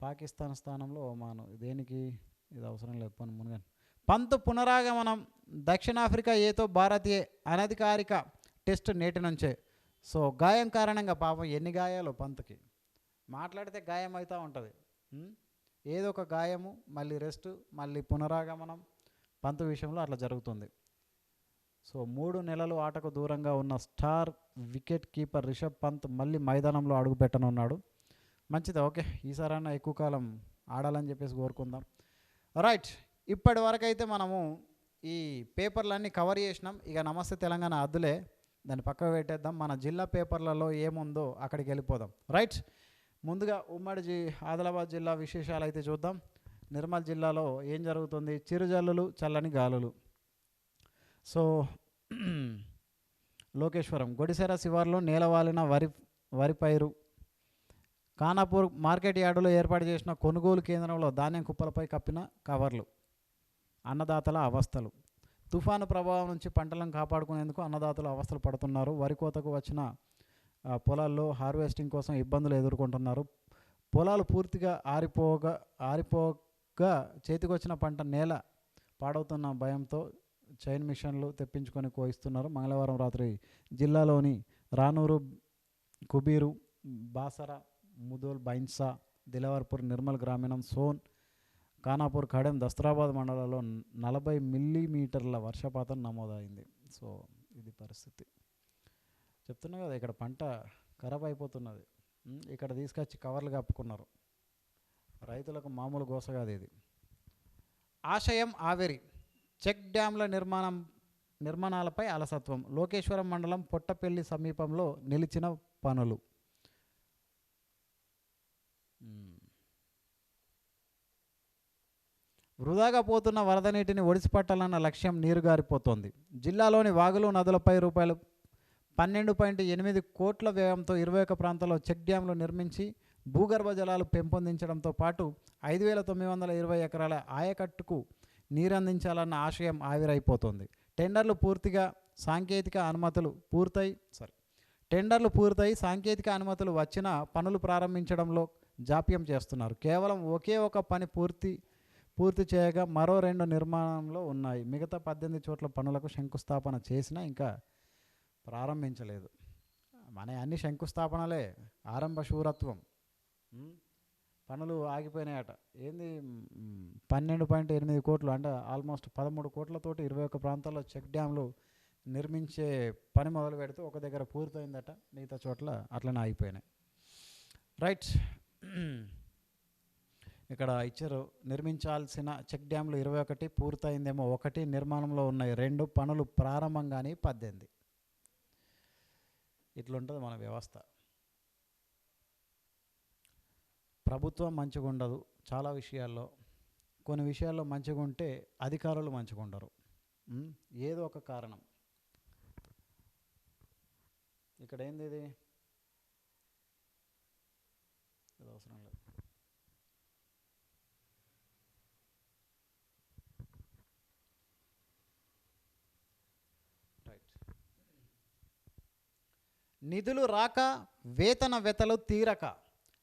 పాకిస్తాన్ స్థానంలో మనం దేనికి ఇది అవసరం లేదు. పని మునుగాని పంత్ పునరాగమనం. దక్షిణాఫ్రికా ఏతో భారతీయ అనధికారిక టెస్ట్ నేటి నుంచే. సో గాయం కారణంగా పాపం ఎన్ని గాయాలు పంత్కి, మాట్లాడితే గాయం అవుతూ ఉంటుంది. ఏదో ఒక గాయము, మళ్ళీ రెస్ట్, మళ్ళీ పునరాగమనం. పంత్ విషయంలో అట్లా జరుగుతుంది. సో 3 నెలలు ఆటకు దూరంగా ఉన్న star wicket keeper Rishabh Pant మళ్ళీ మైదానంలో అడుగుపెట్టనున్నాడు. మంచిది, ఓకే, ఈసారైనా ఎక్కువ కాలం ఆడాలని చెప్పేసి కోరుకుందాం. రైట్, ఇప్పటి వరకు అయితే మనము ఈ పేపర్లన్నీ కవర్ చేసినాం. ఇక నమస్తే తెలంగాణ అద్దులే, దాన్ని పక్కకు పెట్టేద్దాం. మన జిల్లా పేపర్లలో ఏముందో అక్కడికి వెళ్ళిపోదాం. రైట్, ముందుగా ఉమ్మడి ఆదిలాబాద్ జిల్లా విశేషాలు అయితే చూద్దాం. నిర్మల్ జిల్లాలో ఏం జరుగుతుంది? చిరుజల్లులు, చల్లని గాలులు. సో లోకేశ్వరం గొడిసెర శివార్లో నేలవాలిన వరి పైరు. ఖానాపూర్ మార్కెట్ యార్డులో ఏర్పాటు చేసిన కొనుగోలు కేంద్రంలో ధాన్యం కుప్పలపై కప్పిన కవర్లు. అన్నదాతల అవస్థలు. తుఫాను ప్రభావం నుంచి పంటలను కాపాడుకునేందుకు అన్నదాతలు అవస్థలు పడుతున్నారు. వరి కోతకు వచ్చిన పొలాల్లో హార్వెస్టింగ్ కోసం ఇబ్బందులు ఎదుర్కొంటున్నారు. పొలాలు పూర్తిగా ఆరిపోగా చేతికొచ్చిన పంట నేల పాడవుతున్న భయంతో చైన్ మిషన్లు తెప్పించుకొని కోయిస్తున్నారు. మంగళవారం రాత్రి జిల్లాలోని రానూరు, కుబీరు, బాసర, ముదోల్, బైన్సా, దిలవర్పూర్, నిర్మల్ గ్రామీణం, సోన్, ఖానాపూర్, ఖడెం, దస్తరాబాద్ మండలాల్లో 40 మిల్లీమీటర్ల వర్షపాతం నమోదైంది. సో ఇది పరిస్థితి. చెప్తున్నా కదా, ఇక్కడ పంట ఖరాబ్ అయిపోతున్నది. ఇక్కడ తీసుకొచ్చి కవర్లు కప్పుకున్నారు. రైతులకు మామూలు గోస కాదు ఇది. ఆశయం ఆవేరి. చెక్ డ్యాంల నిర్మాణాలపై అలసత్వం. లోకేశ్వరం మండలం పొట్టపల్లి సమీపంలో నిలిచిన పనులు. వృధాగా పోతున్న వరద నీటిని ఒడిసిపట్టాలన్న లక్ష్యం నీరుగారిపోతోంది. జిల్లాలోని వాగులు, నదులపై రూపాయలు 12.8 కోట్ల వ్యయంతో 21 ప్రాంతాల్లో చెక్ డ్యాంలు నిర్మించి భూగర్భ జలాలు పెంపొందించడంతో పాటు 5,920 ఎకరాల ఆయకట్టుకు నీరందించాలన్న ఆశయం ఆవిరైపోతుంది. టెండర్లు పూర్తయి సాంకేతిక అనుమతులు వచ్చినా పనులు ప్రారంభించడంలో జాప్యం చేస్తున్నారు. కేవలం ఒకే ఒక పని పూర్తి చేయగా మరో 2 నిర్మాణంలో ఉన్నాయి. మిగతా 18 చోట్ల పనులకు శంకుస్థాపన చేసినా ఇంకా ప్రారంభించలేదు. మన అన్ని శంకుస్థాపనలే, ఆరంభ శూరత్వం. పనులు ఆగిపోయినాయట. ఏంది 12.8 కోట్లు అంటే ఆల్మోస్ట్ 13 కోట్లతోటి 21 ప్రాంతాల్లో చెక్ డ్యాంలు నిర్మించే పని మొదలు పెడితే ఒక దగ్గర పూర్తయిందట, మిగతా చోట్ల అట్లనే ఆగిపోయినాయి. రైట్, ఇక్కడ ఇచ్చారు. నిర్మించాల్సిన చెక్ డ్యాంలు 21, పూర్తయిందేమో 1, నిర్మాణంలో ఉన్నాయి 2, పనులు ప్రారంభం కానీ 18. ఇట్లుంటుంది మన వ్యవస్థ. ప్రభుత్వం మంచిగా ఉండదు చాలా విషయాల్లో. కొన్ని విషయాల్లో మంచిగా ఉంటే అధికారులు మంచిగా ఉండరు. ఏదో ఒక కారణం. ఇక్కడ ఏంది ఇది అవసరం లేదు. రైట్. నిధులు రాక వేతన వెతలు తీరక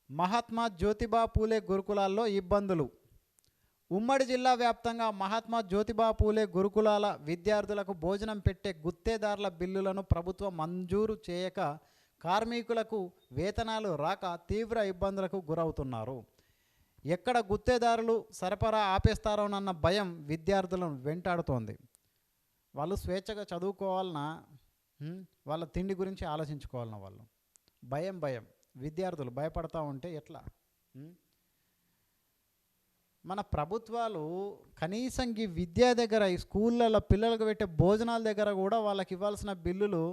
మహాత్మా జ్యోతిబా పూలే గురుకులాల్లో ఇబ్బందులు. ఉమ్మడి జిల్లా వ్యాప్తంగా మహాత్మా జ్యోతిబా పూలే గురుకులాల విద్యార్థులకు భోజనం పెట్టే గుత్తేదారుల బిల్లులను ప్రభుత్వం మంజూరు చేయక కార్మికులకు వేతనాలు రాక తీవ్ర ఇబ్బందులకు గురవుతున్నారు. ఎక్కడ గుత్తేదారులు సరఫరా ఆపేస్తారోనన్న భయం విద్యార్థులను వెంటాడుతోంది. వాళ్ళు స్వేచ్ఛగా చదువుకోవాలన్నా వాళ్ళ తిండి గురించి ఆలోచించుకోవాలన్నా వాళ్ళు భయం విద్యార్థులు భయపడతా ఉంటే ఎట్లా? మన ప్రభుత్వాలు కనీసం ఈ విద్యా దగ్గర ఈ స్కూళ్ళల్లో పిల్లలకు పెట్టే భోజనాల దగ్గర కూడా వాళ్ళకి ఇవ్వాల్సిన బిల్లులు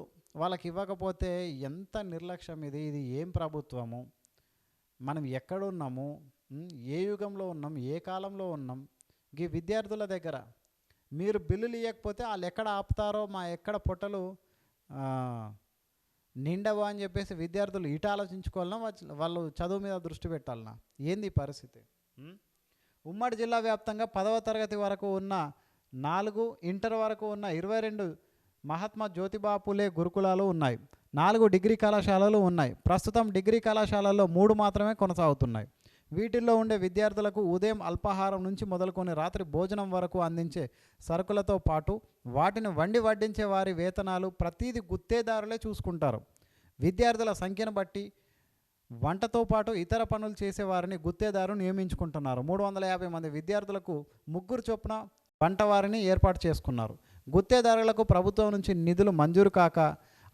వాళ్ళకి ఇవ్వకపోతే ఎంత నిర్లక్ష్యం ఇది! ఇది ఏం ప్రభుత్వము? మనం ఎక్కడున్నాము? ఏ యుగంలో ఉన్నాం? ఏ కాలంలో ఉన్నాం? ఈ విద్యార్థుల దగ్గర మీరు బిల్లులు ఇవ్వకపోతే వాళ్ళు ఎక్కడ ఆపుతారో మా ఎక్కడ పొట్టలు నిండవు అని చెప్పేసి విద్యార్థులు ఇటు ఆలోచించుకోవాలన్నా వాళ్ళు చదువు మీద దృష్టి పెట్టాలన్నా? ఏంది పరిస్థితి? ఉమ్మడి జిల్లా వ్యాప్తంగా 10వ తరగతి వరకు ఉన్న 4, ఇంటర్ వరకు ఉన్న 22 మహాత్మా జ్యోతిబా పూలే గురుకులాలు ఉన్నాయి. 4 డిగ్రీ కళాశాలలు ఉన్నాయి. ప్రస్తుతం డిగ్రీ కళాశాలల్లో 3 మాత్రమే కొనసాగుతున్నాయి. వీటిల్లో ఉండే విద్యార్థులకు ఉదయం అల్పాహారం నుంచి మొదలుకొని రాత్రి భోజనం వరకు అందించే సరుకులతో పాటు వాటిని వడ్డించే వారి వేతనాలు ప్రతిదీ గుత్తేదారులే చూసుకుంటారు. విద్యార్థుల సంఖ్యను బట్టి వంటతో పాటు ఇతర పనులు చేసేవారిని గుత్తేదారు నియమించుకుంటున్నారు. 350 మంది విద్యార్థులకు 3 చొప్పున వంటవారిని ఏర్పాటు చేసుకున్నారు. గుత్తేదారులకు ప్రభుత్వం నుంచి నిధులు మంజూరు కాక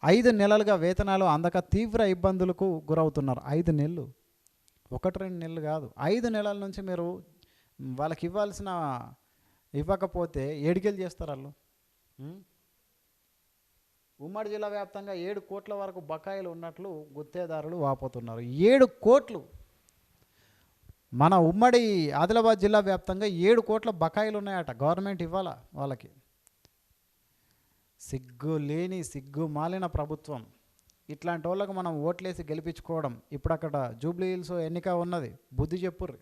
5 నెలలుగా వేతనాలు అందక తీవ్ర ఇబ్బందులకు గురవుతున్నారు. 5 నెలలు, 1-2 నెలలు కాదు, 5 నెలల నుంచి మీరు వాళ్ళకి ఇవ్వకపోతే ఏడికెళ్ళి చేస్తారు వాళ్ళు? ఉమ్మడి జిల్లా వ్యాప్తంగా 7 కోట్ల వరకు బకాయిలు ఉన్నట్లు గుత్తేదారులు వాపోతున్నారు. 7 కోట్లు! మన ఉమ్మడి ఆదిలాబాద్ జిల్లా వ్యాప్తంగా 7 కోట్ల బకాయిలు ఉన్నాయట. గవర్నమెంట్ ఇవ్వాలా వాళ్ళకి? సిగ్గు మాలిన ప్రభుత్వం. ఇట్లాంటి వాళ్ళకు మనం ఓట్లేసి గెలిపించుకోవడం. ఇప్పుడు అక్కడ జూబ్లీ హిల్స్ ఎన్నిక ఉన్నది, బుద్ధి చెప్పుర్రి.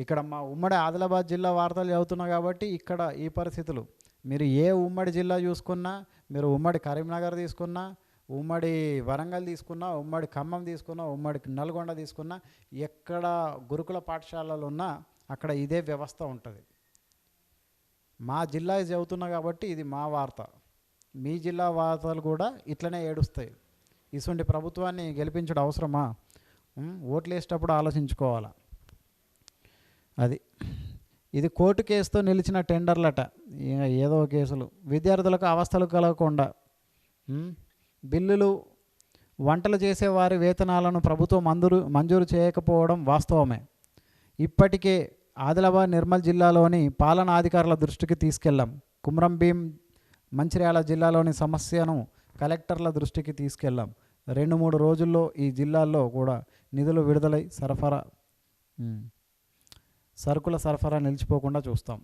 ఇక్కడ మా ఉమ్మడి ఆదిలాబాద్ జిల్లా వార్తలు చదువుతున్నా కాబట్టి ఇక్కడ ఈ పరిస్థితులు. మీరు ఏ ఉమ్మడి జిల్లా చూసుకున్నా, మీరు ఉమ్మడి కరీంనగర్ తీసుకున్నా, ఉమ్మడి వరంగల్ తీసుకున్నా, ఉమ్మడి ఖమ్మం తీసుకున్నా, ఉమ్మడి నల్గొండ తీసుకున్నా, ఎక్కడ గురుకుల పాఠశాలలు ఉన్నా అక్కడ ఇదే వ్యవస్థ ఉంటుంది. మా జిల్లా చదువుతున్నా కాబట్టి ఇది మా వార్త. మీ జిల్లా వార్తలు కూడా ఇట్లనే ఏడుస్తాయి. ఇటువంటి ప్రభుత్వాన్ని గెలిపించడం అవసరమా? ఓట్లు వేసేటప్పుడు ఆలోచించుకోవాలా. అది ఇది కోర్టు కేసుతో నిలిచిన టెండర్లట. ఏదో కేసులు విద్యార్థులకు అవస్థలు కలగకుండా బిల్లులు వంటలు చేసేవారి వేతనాలను ప్రభుత్వం మంజూరు చేయకపోవడం వాస్తవమే. ఇప్పటికే ఆదిలాబాద్ నిర్మల్ జిల్లాలోని పాలనాధికారుల దృష్టికి తీసుకెళ్ళాం. కుమ్రంభీం మంచిర్యాల జిల్లాలోని సమస్యను కలెక్టర్ల దృష్టికి తీసుకెళ్ళాం. 2-3 రోజుల్లో ఈ జిల్లాల్లో కూడా నిధులు విడుదలై సరుకుల సరఫరా నిలిచిపోకుండా చూస్తాం.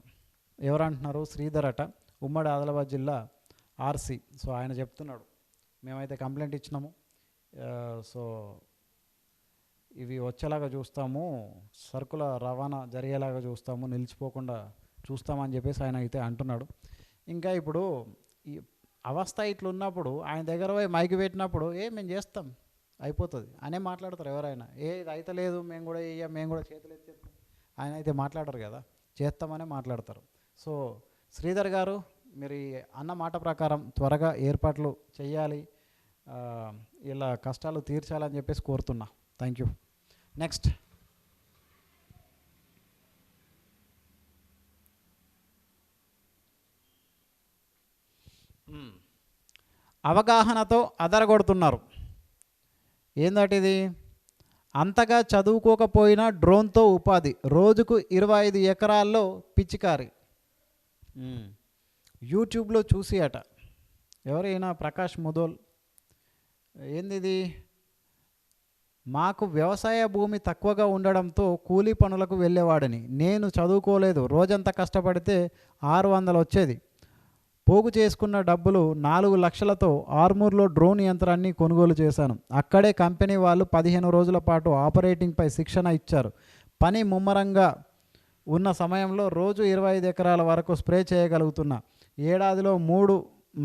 ఎవరంటున్నారు? శ్రీధర్ అట, ఉమ్మడి ఆదిలాబాద్ జిల్లా ఆర్సీ. సో ఆయన చెప్తున్నాడు, మేమైతే కంప్లైంట్ ఇచ్చినాము, సో ఇవి వచ్చేలాగా చూస్తాము, సరుకుల రవాణా జరిగేలాగా చూస్తాము, నిలిచిపోకుండా చూస్తామని చెప్పేసి ఆయన అయితే అంటున్నాడు. ఇంకా ఇప్పుడు ఈ అవస్థ ఇట్లున్నప్పుడు ఆయన దగ్గర పోయి మైకి పెట్టినప్పుడు మేము చేస్తాం అయిపోతుంది అనే మాట్లాడతారు ఎవరైనా. ఇది అయితే లేదు, మేము కూడా చేతులు ఎత్తేస్తాం ఆయన అయితే మాట్లాడరు కదా, చేస్తామనే మాట్లాడతారు. సో శ్రీధర్ గారు, మీరు అన్న మాట ప్రకారం త్వరగా ఏర్పాట్లు చేయాలి, ఇలా కష్టాలు తీర్చాలని చెప్పేసి కోరుతున్నా. Thank you. నెక్స్ట్ అవగాహనతో అదరగొడుతున్నారు. ఏందటిది? అంతగా చదువుకోకపోయినా డ్రోన్తో ఉపాధి, రోజుకు 25 ఎకరాల్లో పిచికారి. యూట్యూబ్లో చూసి అట ఎవరైనా ప్రకాష్ ముదోల్. ఏంది? మాకు వ్యవసాయ భూమి తక్కువగా ఉండడంతో కూలీ పనులకు వెళ్ళేవాడిని. నేను చదువుకోలేదు. రోజంతా కష్టపడితే 600 వచ్చేది. పోగు చేసుకున్న డబ్బులు 4 లక్షలతో ఆర్మూర్లో డ్రోన్ యంత్రాన్ని కొనుగోలు చేశాను. అక్కడే కంపెనీ వాళ్ళు 15 రోజుల పాటు ఆపరేటింగ్పై శిక్షణ ఇచ్చారు. పని ముమ్మరంగా ఉన్న సమయంలో రోజు 25 ఎకరాల వరకు స్ప్రే చేయగలుగుతున్నా. ఏడాదిలో 3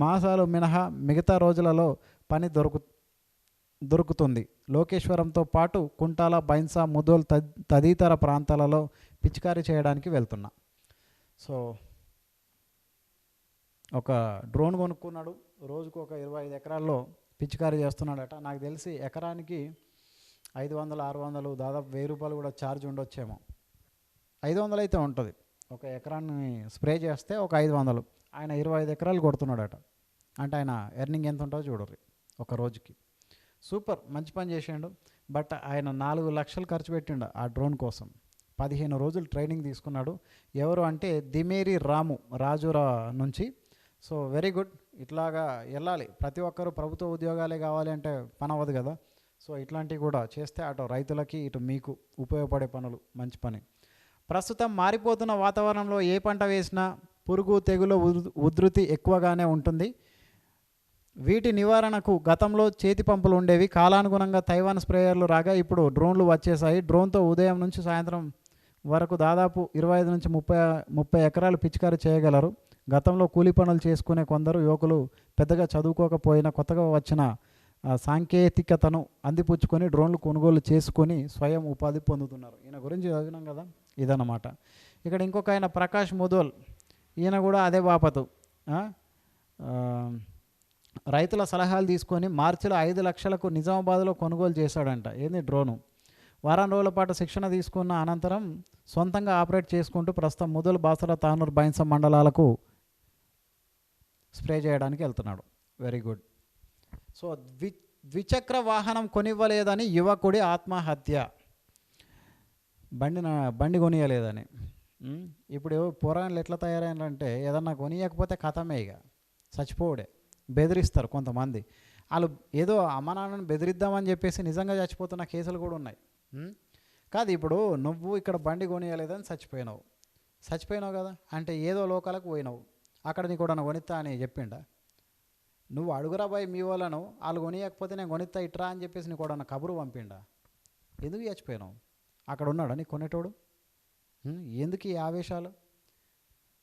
మాసాలు మినహా మిగతా రోజులలో పని దొరుకుతుంది. లోకేశ్వరంతో పాటు కుంటాల, బైన్సా, ముదోల్ తదితర ప్రాంతాలలో పిచికారీ చేయడానికి వెళ్తున్నా. సో ఒక డ్రోన్ కొనుక్కున్నాడు. రోజుకు ఒక 25 ఎకరాల్లో పిచికారీ చేస్తున్నాడట. నాకు తెలిసి ఎకరానికి 500, 600, దాదాపు 1000 రూపాయలు కూడా ఛార్జ్ ఉండొచ్చేమో. 500 అయితే ఉంటుంది. ఒక ఎకరాన్ని స్ప్రే చేస్తే ఒక 500. ఆయన 25 ఎకరాలు కొడుతున్నాడట. అంటే ఆయన ఎర్నింగ్ ఎంత ఉంటుందో చూడరు ఒక రోజుకి. సూపర్, మంచి పని చేసిండు. బట్ ఆయన 4 లక్షలు ఖర్చు పెట్టిండు ఆ డ్రోన్ కోసం. 15 రోజులు ట్రైనింగ్ తీసుకున్నాడు. ఎవరు అంటే దిమేరి రాజురా నుంచి. So very good. ఇట్లాగా వెళ్ళాలి. ప్రతి ఒక్కరూ ప్రభుత్వ ఉద్యోగాలే కావాలి అంటే పని అవ్వదు కదా. సో ఇట్లాంటివి కూడా చేస్తే అటు రైతులకి ఇటు మీకు ఉపయోగపడే పనులు. మంచి పని. ప్రస్తుతం మారిపోతున్న వాతావరణంలో ఏ పంట వేసినా పురుగు తెగులు ఉధృతి ఎక్కువగానే ఉంటుంది. వీటి నివారణకు గతంలో చేతి పంపులు ఉండేవి. కాలానుగుణంగా తైవాన్ స్ప్రేయర్లు రాగా ఇప్పుడు డ్రోన్లు వచ్చేసాయి. డ్రోన్తో ఉదయం నుంచి సాయంత్రం వరకు దాదాపు 25 నుంచి 30 ఎకరాలు పిచికారీ చేయగలరు. గతంలో కూలి పనులు చేసుకునే కొందరు యువకులు పెద్దగా చదువుకోకపోయినా కొత్తగా వచ్చిన సాంకేతికతను అందిపుచ్చుకొని డ్రోన్లు కొనుగోలు చేసుకొని స్వయం ఉపాధి పొందుతున్నారు. ఈయన గురించి చదివినాం కదా, ఇదన్నమాట. ఇక్కడ ఇంకొక ఆయన ప్రకాష్ ముదోల్, ఈయన కూడా అదే బాపతు. రైతుల సలహాలు తీసుకొని మార్చిలో 5 లక్షలకు నిజామాబాద్లో కొనుగోలు చేశాడంట. ఏంది డ్రోను. వారం రోజుల పాటు శిక్షణ తీసుకున్న అనంతరం సొంతంగా ఆపరేట్ చేసుకుంటూ ప్రస్తుతం ముదోల్, బాసర, తానూరు, బైన్సా మండలాలకు స్ప్రే చేయడానికి వెళ్తున్నాడు. Very good. సో ద్విచక్ర వాహనం కొనివ్వలేదని యువకుడి ఆత్మహత్య. బండి కొనియలేదని. ఇప్పుడు పోరాణాలు ఎట్లా తయారైనారంటే ఏదన్నా కొనియకపోతే కథమే, ఇక చచ్చిపోవడే. బెదిరిస్తారు కొంతమంది. వాళ్ళు ఏదో అమ్మ నాన్నని బెదిరిద్దామని చెప్పేసి నిజంగా చచ్చిపోతున్న కేసులు కూడా ఉన్నాయి. కాదు, ఇప్పుడు నువ్వు ఇక్కడ బండి కొనియలేదని చచ్చిపోయినావు కదా, అంటే ఏదో లోకాలకు పోయినావు. అక్కడ నీకు కూడా కొనిస్తా అని చెప్పిండా? నువ్వు అడుగురా బాయ్ మీ వాళ్ళను, వాళ్ళు కొనియకపోతే నేను కొనిస్తా ఇట్రా అని చెప్పేసి నీకు కూడా కబురు పంపిండా? ఎందుకు చచ్చిపోయినావు? అక్కడ ఉన్నాడా నీకు కొనేటోడు? ఎందుకు ఈ ఆవేశాలు?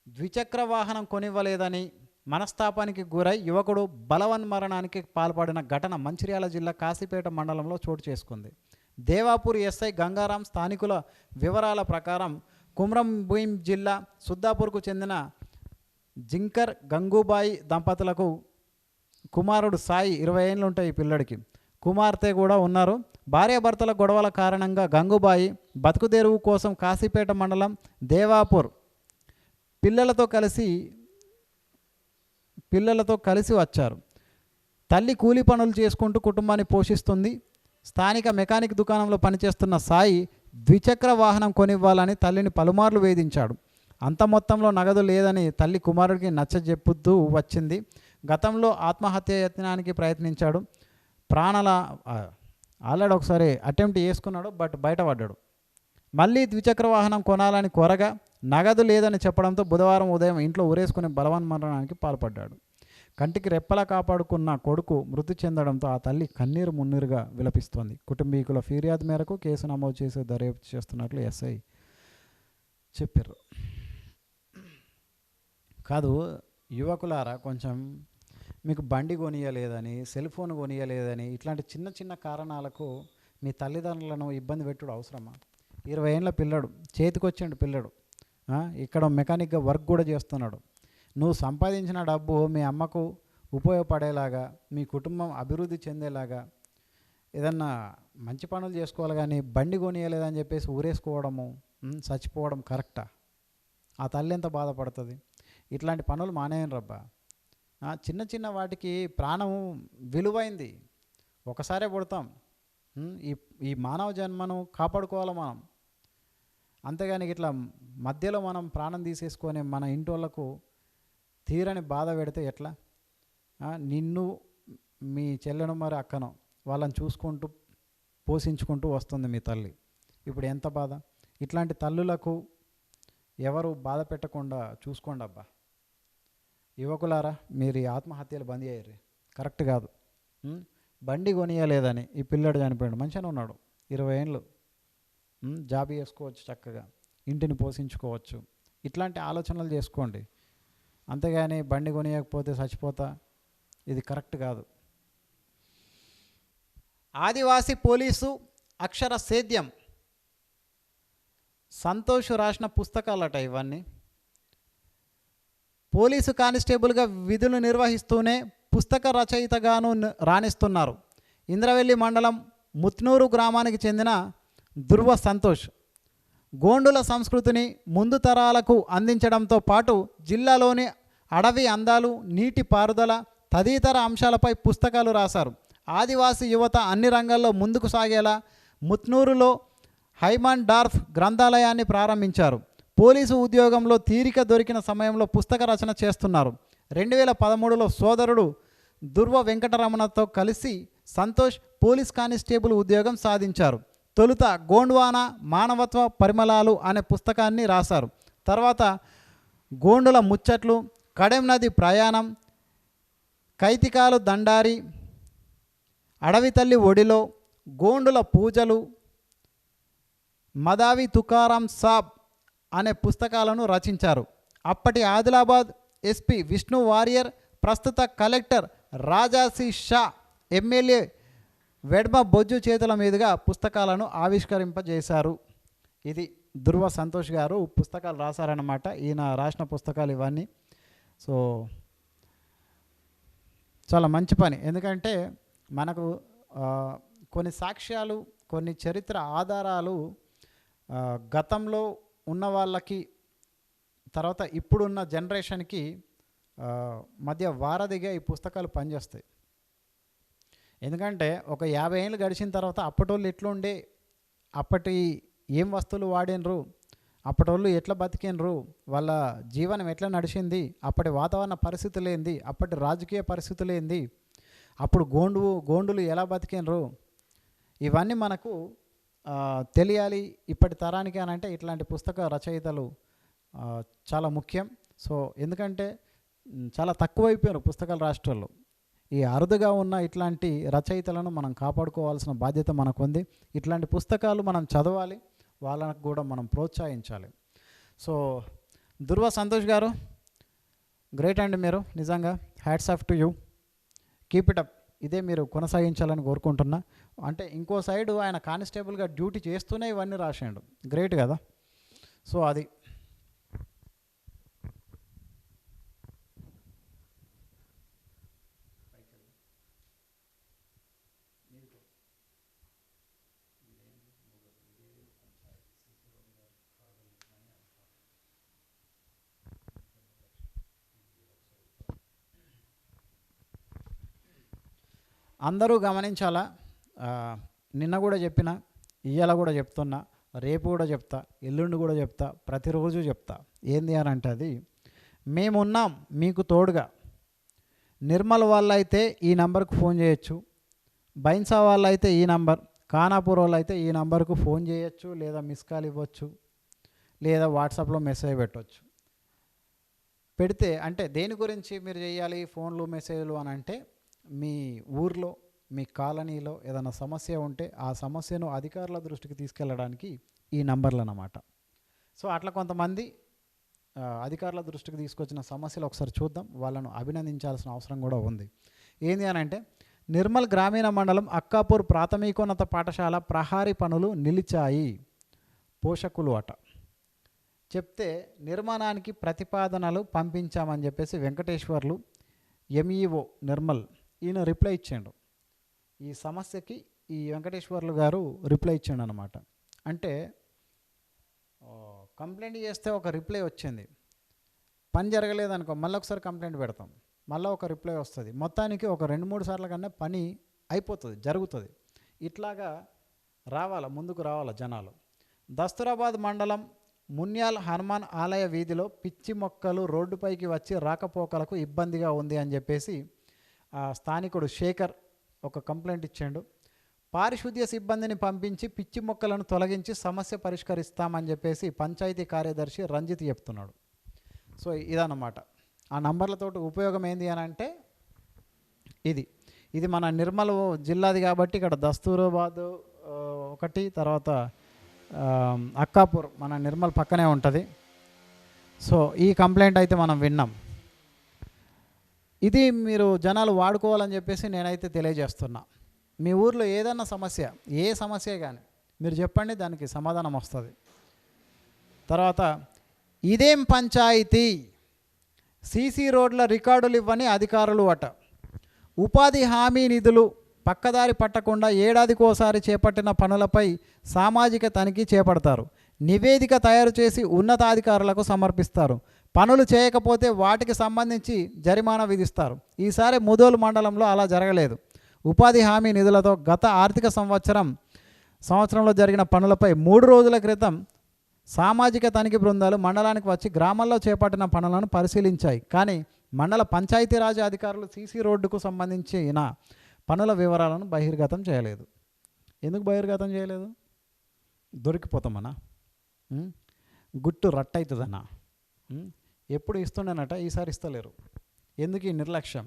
ద్విచక్ర వాహనం కొనివ్వలేదని మనస్తాపానికి గురై యువకుడు బలవన్మరణానికి పాల్పడిన ఘటన మంచిర్యాల జిల్లా కాశీపేట మండలంలో చోటు చేసుకుంది. దేవాపూర్ ఎస్ఐ గంగారాం స్థానికుల వివరాల ప్రకారం కుమ్రంభీం జిల్లా సుద్దాపూర్కు చెందిన జింకర్ గంగూబాయి దంపతులకు కుమారుడు సాయి, 20 ఏళ్ళు ఉంటాయి ఈ పిల్లడికి, కుమార్తె కూడా ఉన్నారు. భార్యాభర్తల గొడవల కారణంగా గంగూబాయి బతుకుదెరువు కోసం కాశీపేట మండలం దేవాపూర్ పిల్లలతో కలిసి వచ్చారు. తల్లి కూలీ పనులు చేసుకుంటూ కుటుంబాన్ని పోషిస్తుంది. స్థానిక మెకానిక్ దుకాణంలో పనిచేస్తున్న సాయి ద్విచక్ర వాహనం కొనివ్వాలని తల్లిని పలుమార్లు వేధించాడు. అంత మొత్తంలో నగదు లేదని తల్లి కుమారుడికి నచ్చజెప్పుతూ వచ్చింది. గతంలో ఆత్మహత్య యత్నానికి ప్రయత్నించాడు. ఆల్రెడీ ఒకసారి అటెంప్ట్ చేసుకున్నాడు, బట్ బయటపడ్డాడు. మళ్ళీ ద్విచక్ర వాహనం కొనాలని కోరగా నగదు లేదని చెప్పడంతో బుధవారం ఉదయం ఇంట్లో ఊరేసుకుని బలవన్మరణానికి పాల్పడ్డాడు. కంటికి రెప్పలా కాపాడుకున్న కొడుకు మృతి చెందడంతో ఆ తల్లి కన్నీరు మున్నీరుగా విలపిస్తోంది. కుటుంబీకుల ఫిర్యాదు మేరకు కేసు నమోదు చేసి దర్యాప్తు చేస్తున్నట్లు ఎస్ఐ చెప్పారు. కాదు యువకులారా, కొంచెం మీకు బండి కొనియలేదని, సెల్ ఫోన్ కొనియలేదని ఇట్లాంటి చిన్న చిన్న కారణాలకు మీ తల్లిదండ్రులను ఇబ్బంది పెట్టుడు అవసరమా? 20 ఏళ్ళ పిల్లడు, చేతికొచ్చిండు పిల్లడు, ఇక్కడ మెకానిక్గా వర్క్ కూడా చేస్తున్నాడు. నువ్వు సంపాదించిన డబ్బు మీ అమ్మకు ఉపయోగపడేలాగా, మీ కుటుంబం అభివృద్ధి చెందేలాగా ఏదన్నా మంచి పనులు చేసుకోవాలి. కానీ బండి కొనియలేదని చెప్పేసి ఊరేసుకోవడము, చచ్చిపోవడం కరెక్టా? ఆ తల్లి ఎంత బాధపడుతుంది? ఇట్లాంటి పనులు మానేయను రబ్బా. చిన్న చిన్న వాటికి ప్రాణం విలువైంది. ఒకసారే పుడతాం. ఈ మానవ జన్మను కాపాడుకోవాలి మనం. అంతేగాని ఇట్లా మధ్యలో మనం ప్రాణం తీసేసుకొని మన ఇంటి వాళ్ళకు తీరని బాధ పెడితే ఎట్లా? నిన్ను, మీ చెల్లెను, మరి అక్కను వాళ్ళని చూసుకుంటూ పోషించుకుంటూ వస్తుంది మీ తల్లి. ఇప్పుడు ఎంత బాధ. ఇట్లాంటి తల్లులకు ఎవరు బాధ పెట్టకుండా చూసుకోండి అబ్బా. యువకులారా, మీరు ఈ ఆత్మహత్యలు బంద్ చేయరు, కరెక్ట్ కాదు. బండి కొనియలేదని ఈ పిల్లడు చనిపోయాడు, మంచిగానే ఉన్నాడు, 20 ఏళ్ళు, జాబ్ చేసుకోవచ్చు, చక్కగా ఇంటిని పోషించుకోవచ్చు. ఇట్లాంటి ఆలోచనలు చేసుకోండి, అంతేగాని బండి కొనియకపోతే చచ్చిపోతా, ఇది కరెక్ట్ కాదు. ఆదివాసీ పోలీసు అక్షర సేద్యం, సంతోష్ రాసిన పుస్తకాలట ఇవన్నీ. పోలీసు కానిస్టేబుల్గా విధులు నిర్వహిస్తూనే పుస్తక రచయితగాను రాణిస్తున్నారు. ఇంద్రవెల్లి మండలం ముత్నూరు గ్రామానికి చెందిన దుర్వ సంతోష్ గోండుల సంస్కృతిని ముందు తరాలకు అందించడంతో పాటు జిల్లాలోని అడవి అందాలు, నీటి పారుదల తదితర అంశాలపై పుస్తకాలు రాశారు. ఆదివాసీ యువత అన్ని రంగాల్లో ముందుకు సాగేలా ముత్నూరులో హైమాన్ డార్ఫ్ గ్రంథాలయాన్ని ప్రారంభించారు. పోలీసు ఉద్యోగంలో తీరిక దొరికిన సమయంలో పుస్తక రచన చేస్తున్నారు. 2013లో సోదరుడు దుర్వ వెంకటరమణతో కలిసి సంతోష్ పోలీస్ కానిస్టేబుల్ ఉద్యోగం సాధించారు. తొలుత గోండ్వానా మానవత్వ పరిమళాలు అనే పుస్తకాన్ని రాశారు. తర్వాత గోండుల ముచ్చట్లు, కడెం నది ప్రయాణం, కైతికాలు దండారి, అడవి తల్లి ఒడిలో, గోండుల పూజలు, మదావి తుకారాం సాబ్ అనే పుస్తకాలను రచించారు. అప్పటి ఆదిలాబాద్ ఎస్పీ విష్ణు వారియర్, ప్రస్తుత కలెక్టర్ రాజాసి షా, ఎమ్మెల్యే వెడ్మ బొజ్జు చేతుల మీదుగా పుస్తకాలను ఆవిష్కరింపజేశారు. ఇది దుర్వ సంతోష్ గారు పుస్తకాలు రాశారన్నమాట. ఈయన రాసిన పుస్తకాలు ఇవన్నీ. సో చాలా మంచి పని, ఎందుకంటే మనకు కొన్ని సాక్ష్యాలు, కొన్ని చరిత్ర ఆధారాలు గతంలో ఉన్న వాళ్ళకి, తర్వాత ఇప్పుడున్న జనరేషన్కి మధ్య వారధిగా ఈ పుస్తకాలు పనిచేస్తాయి. ఎందుకంటే ఒక 50 ఏళ్ళు గడిచిన తర్వాత అప్పటోళ్ళు ఎట్లుండే, అప్పటి ఏం వస్తువులు వాడినరు, అప్పటోళ్ళు ఎట్లా బతికినరు, వాళ్ళ జీవనం ఎట్లా నడిచింది, అప్పటి వాతావరణ పరిస్థితులు ఏంది, అప్పటి రాజకీయ పరిస్థితులు ఏంది, అప్పుడు గోండులు ఎలా బతికినరు, ఇవన్నీ మనకు తెలియాలి ఇప్పటి తరానికి అని అంటే ఇట్లాంటి పుస్తక రచయితలు చాలా ముఖ్యం. సో ఎందుకంటే చాలా తక్కువైపోయారు పుస్తకాలు రాష్ట్రాల్లో. ఈ అరుదుగా ఉన్న ఇట్లాంటి రచయితలను మనం కాపాడుకోవాల్సిన బాధ్యత మనకు ఉంది. ఇట్లాంటి పుస్తకాలు మనం చదవాలి, వాళ్ళకు కూడా మనం ప్రోత్సహించాలి. సో దుర్వ సంతోష్ గారు గ్రేట్ అండి, మీరు నిజంగా hats off to you, keep it up. ఇదే మీరు కొనసాగించాలని కోరుకుంటున్నా. అంటే ఇంకో సైడు ఆయన కానిస్టేబుల్గా డ్యూటీ చేస్తూనే ఇవన్నీ రాసాడు, గ్రేట్ కదా. సో అది అందరూ గమనించాలా. నిన్న కూడా చెప్పిన, ఇయ్యాల కూడా చెప్తున్నా, రేపు కూడా చెప్తా, ఎల్లుండి కూడా చెప్తా, ప్రతిరోజు చెప్తా. ఏంది అని అంటే అది మేమున్నాం మీకు తోడుగా. నిర్మల్ వాళ్ళైతే ఈ నంబర్కు ఫోన్ చేయొచ్చు, బైన్సా వాళ్ళైతే ఈ నంబర్, ఖానాపూర్ వాళ్ళైతే ఈ నంబర్కు ఫోన్ చేయొచ్చు, లేదా మిస్ కాల్ ఇవ్వచ్చు, లేదా వాట్సాప్లో మెసేజ్ పెట్టవచ్చు. పెడితే అంటే దేని గురించి మీరు చేయాలి ఫోన్లు మెసేజ్లు అని అంటే, మీ ఊర్లో మీ కాలనీలో ఏదైనా సమస్య ఉంటే ఆ సమస్యను అధికారుల దృష్టికి తీసుకెళ్ళడానికి ఈ నంబర్లు అన్నమాట. సో అట్లా కొంతమంది అధికారుల దృష్టికి తీసుకొచ్చిన సమస్యలు ఒకసారి చూద్దాం, వాళ్ళను అభినందించాల్సిన అవసరం కూడా ఉంది. ఏంది అని అంటే, నిర్మల్ గ్రామీణ మండలం అక్కాపూర్ ప్రాథమికోన్నత పాఠశాల ప్రహారీ పనులు నిలిచాయి, పోషకులు అట చెప్తే నిర్మాణానికి ప్రతిపాదనలు పంపించామని చెప్పేసి వెంకటేశ్వర్లు ఎంఈఓ నిర్మల్ ఈయన రిప్లై ఇచ్చాడు. ఈ సమస్యకి ఈ వెంకటేశ్వర్లు గారు రిప్లై ఇచ్చాడు అనమాట. అంటే కంప్లైంట్ చేస్తే ఒక రిప్లై వచ్చింది, పని జరగలేదనుకో మళ్ళీ ఒకసారి కంప్లైంట్ పెడతాం, మళ్ళీ ఒక రిప్లై వస్తుంది, మొత్తానికి ఒక 2-3 సార్లు కన్నా పని అయిపోతుంది, జరుగుతుంది. ఇట్లాగా రావాలా, ముందుకు రావాలా జనాలు. దస్తూరాబాద్ మండలం మున్యాల్ హనుమాన్ ఆలయ వీధిలో పిచ్చి మొక్కలు రోడ్డుపైకి వచ్చి రాకపోకలకు ఇబ్బందిగా ఉంది అని చెప్పేసి స్థానికుడు శేఖర్ ఒక కంప్లైంట్ ఇచ్చాడు. పారిశుద్ధ్య సిబ్బందిని పంపించి పిచ్చి మొక్కలను తొలగించి సమస్య పరిష్కరిస్తామని చెప్పేసి పంచాయతీ కార్యదర్శి రంజిత్ చెప్తున్నాడు. సో ఇదన్నమాట. ఆ నంబర్లతో ఉపయోగం ఏంది అని అంటే ఇది మన నిర్మల్ జిల్లాది కాబట్టి ఇక్కడ దస్తూరాబాద్ ఒకటి, తర్వాత అక్కాపూర్ మన నిర్మల్ పక్కనే ఉంటుంది. సో ఈ కంప్లైంట్ అయితే మనం విన్నాం. ఇది మీరు జనాలు వాడుకోవాలని చెప్పేసి నేనైతే తెలియజేస్తున్నా. మీ ఊర్లో ఏదన్నా సమస్య, ఏ సమస్య కానీ మీరు చెప్పండి, దానికి సమాధానం వస్తుంది. తర్వాత ఇదేం పంచాయతీ, సీసీ రోడ్ల రికార్డులు ఇవ్వని అధికారులు అట. ఉపాధి హామీ నిధులు పక్కదారి పట్టకుండా ఏడాదికోసారి చేపట్టిన పనులపై సామాజిక తనిఖీ చేపడతారు. నివేదిక తయారు చేసి ఉన్నతాధికారులకు సమర్పిస్తారు. పనులు చేయకపోతే వాటికి సంబంధించి జరిమానా విధిస్తారు. ఈసారి ముదోలు మండలంలో అలా జరగలేదు. ఉపాధి హామీ నిధులతో గత ఆర్థిక సంవత్సరంలో జరిగిన పనులపై 3 రోజుల క్రితం సామాజిక తనిఖీ బృందాలు మండలానికి వచ్చి గ్రామాల్లో చేపట్టిన పనులను పరిశీలించాయి. కానీ మండల పంచాయతీరాజ్ అధికారులు సీసీ రోడ్డుకు సంబంధించిన పనుల వివరాలను బహిర్గతం చేయలేదు. ఎందుకు బహిర్గతం చేయలేదు? దొరికిపోతామన్నా, గుట్టు రట్టవుతుందన్నా. ఎప్పుడు ఇస్తుండేనట, ఈసారి ఇస్తలేరు. ఎందుకు ఈ నిర్లక్ష్యం?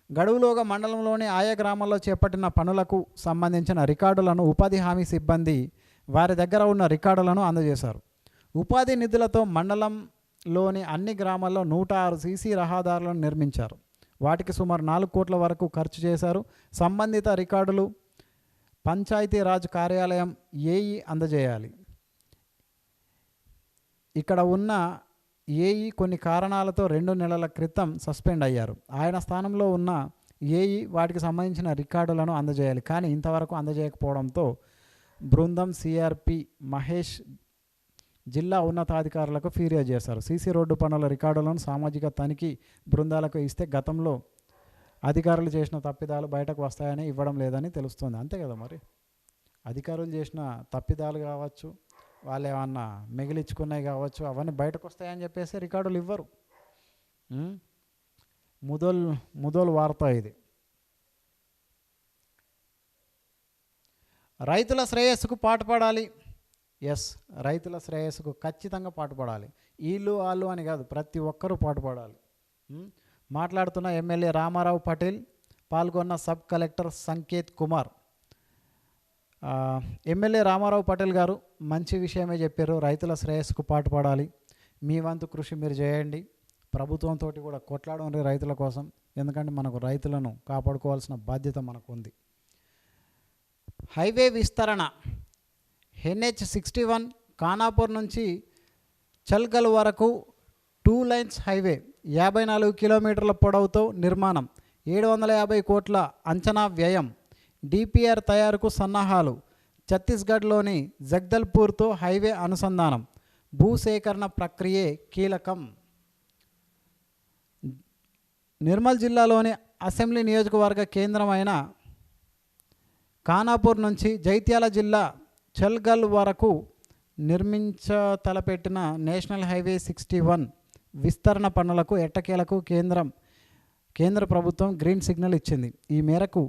గడువులోగా మండలంలోని ఆయా గ్రామాల్లో చేపట్టిన పనులకు సంబంధించిన రికార్డులను ఉపాధి హామీ సిబ్బంది వారి దగ్గర ఉన్న రికార్డులను అందజేశారు. ఉపాధి నిధులతో మండలంలోని అన్ని గ్రామాల్లో 106 సీసీ రహదారులను నిర్మించారు. వాటికి సుమారు 4 కోట్ల వరకు ఖర్చు చేశారు. సంబంధిత రికార్డులు పంచాయతీరాజ్ కార్యాలయం ఏఈ అందజేయాలి. ఇక్కడ ఉన్న ఏఈ కొన్ని కారణాలతో 2 నెలల క్రితం సస్పెండ్ అయ్యారు. ఆయన స్థానంలో ఉన్న ఏఈ వాటికి సంబంధించిన రికార్డులను అందజేయాలి. కానీ ఇంతవరకు అందజేయకపోవడంతో బృందం సిఆర్పి మహేష్ జిల్లా ఉన్నతాధికారులకు ఫిర్యాదు చేశారు. సీసీ రోడ్డు పనుల రికార్డులను సామాజిక తనిఖీ బృందాలకు ఇస్తే గతంలో అధికారులు చేసిన తప్పిదాలు బయటకు వస్తాయని ఇవ్వడం లేదని తెలుస్తుంది. అంతే కదా మరి, అధికారులు చేసిన తప్పిదాలు కావచ్చు, వాళ్ళు ఏమన్నా మిగిలించుకున్నాయి కావచ్చు, అవన్నీ బయటకు వస్తాయని చెప్పేసి రికార్డులు ఇవ్వరు. ముదోల్ వార్త ఇది. రైతుల శ్రేయస్సుకు పాటుపడాలి. ఎస్, రైతుల శ్రేయస్సుకు ఖచ్చితంగా పాటుపడాలి. వీళ్ళు వాళ్ళు అని కాదు, ప్రతి ఒక్కరూ పాటుపడాలి. మాట్లాడుతున్న ఎమ్మెల్యే రామారావు పటేల్, పాల్గొన్న sub collector Sanket Kumar. MLA Ramarao Patel గారు మంచి విషయమే చెప్పారు. రైతుల శ్రేయస్సుకు పాటుపడాలి, మీ వంతు కృషి మీరు చేయండి. ప్రభుత్వంతో కూడా కొట్లాడండి రైతుల కోసం, ఎందుకంటే మనకు రైతులను కాపాడుకోవాల్సిన బాధ్యత మనకు ఉంది. హైవే విస్తరణ NH61 ఖానాపూర్ నుంచి చల్గల్ వరకు 2 లైన్స్ హైవే 54 కిలోమీటర్ల పొడవుతో నిర్మాణం, 750 కోట్ల అంచనా వ్యయం, డిపిఆర్ తయారుకు సన్నాహాలు, ఛత్తీస్గఢ్లోని జగ్దల్పూర్తో హైవే అనుసంధానం, భూసేకరణ ప్రక్రియే కీలకం. నిర్మల్ జిల్లాలోని అసెంబ్లీ నియోజకవర్గ కేంద్రమైన ఖానాపూర్ నుంచి జైత్యాల జిల్లా చల్గల్ వరకు తలపెట్టిన నేషనల్ హైవే 61 విస్తరణ పనులకు ఎట్టకేలకు కేంద్ర ప్రభుత్వం గ్రీన్ సిగ్నల్ ఇచ్చింది. ఈ మేరకు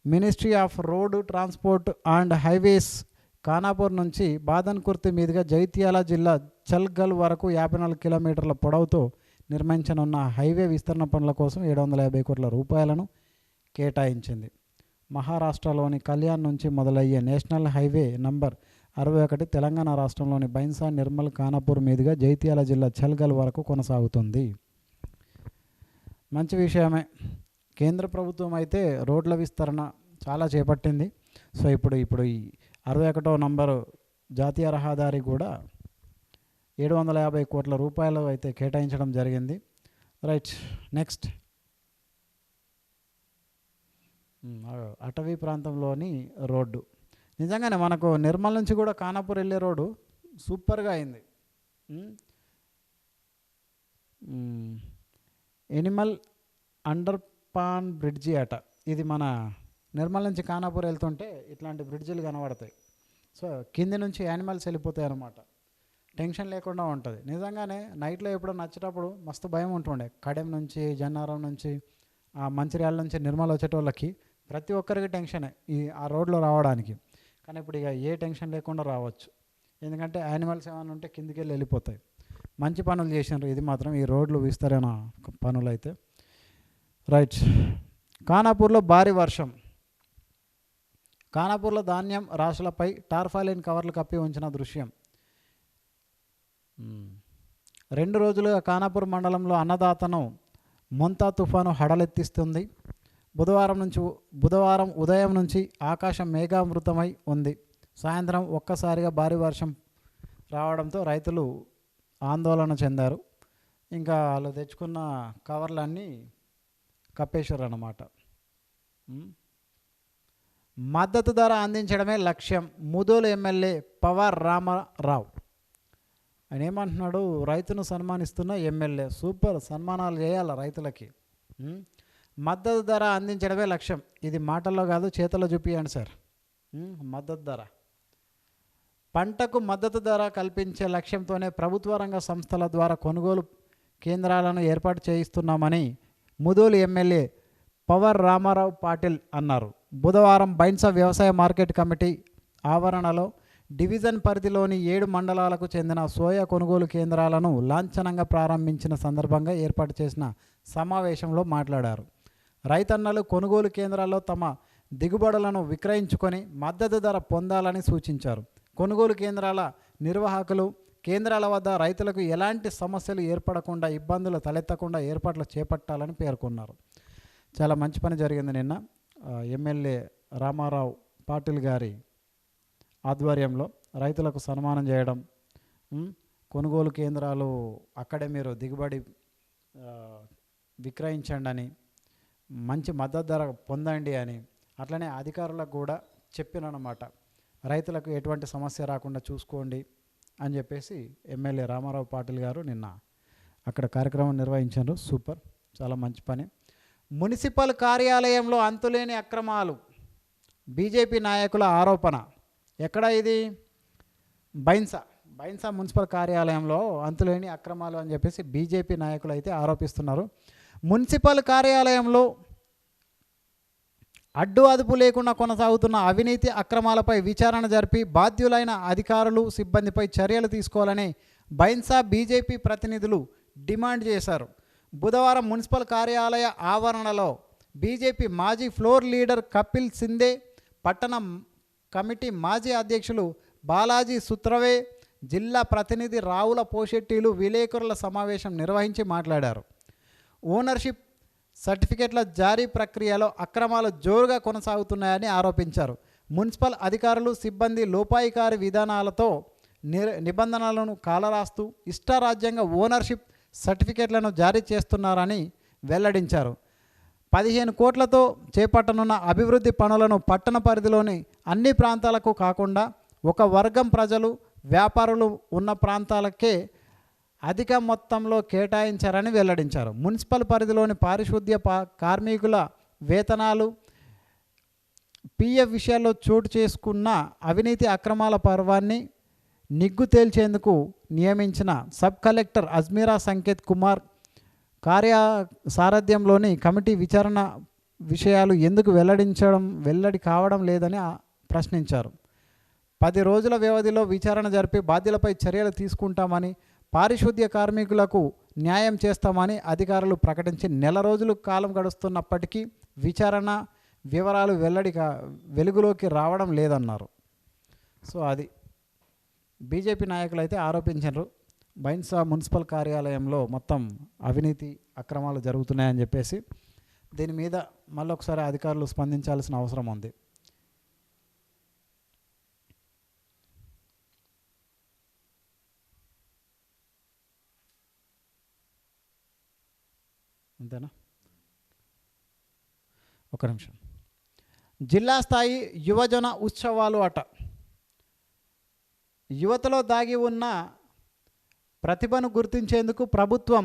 ministry of road transport and highways Khanapur నుంచి బాదన్కుర్తి మీదుగా జైత్యాల జిల్లా చల్గల్ వరకు 54 కిలోమీటర్ల పొడవుతో నిర్మించనున్న హైవే విస్తరణ పనుల కోసం 750 కోట్ల రూపాయలను కేటాయించింది. మహారాష్ట్రలోని కళ్యాణ్ నుంచి మొదలయ్యే నేషనల్ హైవే నంబర్ 61 తెలంగాణ రాష్ట్రంలోని బైన్సా, నిర్మల్, ఖానాపూర్ మీదుగా జైత్యాల జిల్లా చల్గల్ వరకు కొనసాగుతుంది. మంచి విషయమే. కేంద్ర ప్రభుత్వం అయితే రోడ్ల విస్తరణ చాలా చేపట్టింది. సో ఇప్పుడు ఈ 61వ నంబరు జాతీయ రహదారి కూడా 750 కోట్ల రూపాయలు అయితే కేటాయించడం జరిగింది. రైట్, నెక్స్ట్ అటవీ ప్రాంతంలోని రోడ్డు. నిజంగానే మనకు నిర్మల్ నుంచి కూడా ఖానాపూర్ వెళ్ళే రోడ్డు సూపర్గా అయింది. ఎనిమల్ అండర్ పాన్ బ్రిడ్జి అట. ఇది మన నిర్మల్ నుంచి ఖానాపూర్ వెళ్తుంటే ఇట్లాంటి బ్రిడ్జిలు కనబడతాయి. సో కింది నుంచి యానిమల్స్ వెళ్ళిపోతాయి అన్నమాట, టెన్షన్ లేకుండా ఉంటుంది. నిజంగానే నైట్లో ఎప్పుడో నచ్చేటప్పుడు మస్తు భయం ఉంటుండే. కడెం నుంచి, జన్నారం నుంచి, మంచిర్యాల నుంచి నిర్మల్ వచ్చేటోళ్ళకి ప్రతి ఒక్కరికి టెన్షనే ఆ రోడ్లో రావడానికి. కానీ ఇప్పుడు ఇక ఏ టెన్షన్ లేకుండా రావచ్చు. ఎందుకంటే యానిమల్స్ ఏమైనా ఉంటే కిందికి వెళ్ళిపోతాయి. మంచి పనులు చేసినారు. ఇది మాత్రం ఈ రోడ్లు విస్తరణ పనులు అయితే. రైట్. ఖానాపూర్లో భారీ వర్షం. ఖానాపూర్లో ధాన్యం రాశులపై టార్పాలిన్ కవర్లు కప్పి ఉంచిన దృశ్యం. 2 రోజులుగా ఖానాపూర్ మండలంలో అన్నదాతను మొంతా తుఫాను హడలెత్తిస్తుంది. బుధవారం ఉదయం నుంచి ఆకాశం మేఘావృతమై ఉంది. సాయంత్రం ఒక్కసారిగా భారీ వర్షం రావడంతో రైతులు ఆందోళన చెందారు. ఇంకా వాళ్ళు తెచ్చుకున్న కవర్లన్నీ కప్పేశారు అన్నమాట. మద్దతు ధర అందించడమే లక్ష్యం. ముదోలు ఎమ్మెల్యే పవర్ రామారావు. ఆయన ఏమంటున్నాడు? రైతును సన్మానిస్తున్న ఎమ్మెల్యే. సూపర్, సన్మానాలు చేయాలి రైతులకి. మద్దతు ధర అందించడమే లక్ష్యం. ఇది మాటల్లో కాదు, చేతల్లో చూపియండి సార్. మద్దతు ధర, పంటకు మద్దతు ధర కల్పించే లక్ష్యంతోనే ప్రభుత్వ రంగ సంస్థల ద్వారా కొనుగోలు కేంద్రాలను ఏర్పాటు చేయిస్తున్నామని ముదోలు ఎమ్మెల్యే పవర్ రామారావు పాటిల్ అన్నారు. బుధవారం బైన్సా వ్యవసాయ మార్కెట్ కమిటీ ఆవరణలో డివిజన్ పరిధిలోని 7 మండలాలకు చెందిన సోయా కొనుగోలు కేంద్రాలను లాంఛనంగా ప్రారంభించిన సందర్భంగా ఏర్పాటు చేసిన సమావేశంలో మాట్లాడారు. రైతన్నలు కొనుగోలు కేంద్రాల్లో తమ దిగుబడులను విక్రయించుకొని మద్దతు ధర పొందాలని సూచించారు. కొనుగోలు కేంద్రాల నిర్వాహకులు కేంద్రాల వద్ద రైతులకు ఎలాంటి సమస్యలు ఏర్పడకుండా, ఇబ్బందులు తలెత్తకుండా ఏర్పాట్లు చేపట్టాలని పేర్కొన్నారు. చాలా మంచి పని జరిగింది నిన్న ఎమ్మెల్యే రామారావు పాటిల్ గారి ఆధ్వర్యంలో రైతులకు సన్మానం చేయడం, కొనుగోలు కేంద్రాలు అక్కడే మీరు దిగుబడి విక్రయించండి అని, మంచి మద్దతు ధర పొందండి అని, అట్లనే అధికారులకు కూడా చెప్పినన్నమాట. రైతులకు ఎటువంటి సమస్య రాకుండా చూసుకోండి అని చెప్పేసి ఎమ్మెల్యే రామారావు పాటిల్ గారు నిన్న అక్కడ కార్యక్రమం నిర్వహించారు. సూపర్, చాలా మంచి పని. మున్సిపల్ కార్యాలయంలో అంతులేని అక్రమాలు, బీజేపీ నాయకుల ఆరోపణ. ఎక్కడ ఇది? బైన్సా మున్సిపల్ కార్యాలయంలో అంతులేని అక్రమాలు అని చెప్పేసి బీజేపీ నాయకులు అయితే ఆరోపిస్తున్నారు. మున్సిపల్ కార్యాలయంలో అడ్డు అదుపు లేకుండా కొనసాగుతున్న అవినీతి అక్రమాలపై విచారణ జరిపి బాధ్యులైన అధికారులు సిబ్బందిపై చర్యలు తీసుకోవాలని బైన్సా బీజేపీ ప్రతినిధులు డిమాండ్ చేశారు. బుధవారం మున్సిపల్ కార్యాలయ ఆవరణలో బీజేపీ మాజీ ఫ్లోర్ లీడర్ కపిల్ సిందే, పట్టణ కమిటీ మాజీ అధ్యక్షులు బాలాజీ సుత్రవే, జిల్లా ప్రతినిధి రావుల పోషెట్టీలు విలేకరుల సమావేశం నిర్వహించి మాట్లాడారు. ఓనర్షిప్ సర్టిఫికెట్ల జారీ ప్రక్రియలో అక్రమాలు జోరుగా కొనసాగుతున్నాయని ఆరోపించారు. మున్సిపల్ అధికారులు సిబ్బంది లోపాయికారి విధానాలతో నిబంధనలను కాలరాస్తూ ఇష్టారాజ్యంగా ఓనర్షిప్ సర్టిఫికెట్లను జారీ చేస్తున్నారని వెల్లడించారు. 15 కోట్లతో చేపట్టనున్న అభివృద్ధి పనులను పట్టణ పరిధిలోని అన్ని ప్రాంతాలకు కాకుండా ఒక వర్గం ప్రజలు, వ్యాపారులు ఉన్న ప్రాంతాలకే అధిక మొత్తంలో కేటాయించారని వెల్లడించారు. మున్సిపల్ పరిధిలోని పారిశుద్ధ్య కార్మికుల వేతనాలు, పిఎఫ్ విషయాల్లో చోటు చేసుకున్న అవినీతి అక్రమాల పర్వాన్ని నిగ్గు తేల్చేందుకు నియమించిన సబ్ కలెక్టర్ అజ్మీరా సంకేత్ కుమార్ సారథ్యంలోని కమిటీ విచారణ విషయాలు ఎందుకు వెల్లడి కావడం లేదని ప్రశ్నించారు. 10 రోజుల వ్యవధిలో విచారణ జరిపి బాధ్యులపై చర్యలు తీసుకుంటామని, పారిశుద్ధ్య కార్మికులకు న్యాయం చేస్తామని అధికారులు ప్రకటించి నెల రోజులు కాలం గడుస్తున్నప్పటికీ విచారణ వివరాలు వెలుగులోకి రావడం లేదన్నారు. సో అది బీజేపీ నాయకులు అయితే ఆరోపించారు. బైన్సా మున్సిపల్ కార్యాలయంలో మొత్తం అవినీతి అక్రమాలు జరుగుతున్నాయని చెప్పేసి దీని మీద మళ్ళొకసారి అధికారులు స్పందించాల్సిన అవసరం ఉంది. అంతేనా? ఒక నిమిషం. జిల్లా స్థాయి యువజన ఉత్సవాలు అట. యువతలో దాగి ఉన్న ప్రతిభను గుర్తించేందుకు ప్రభుత్వం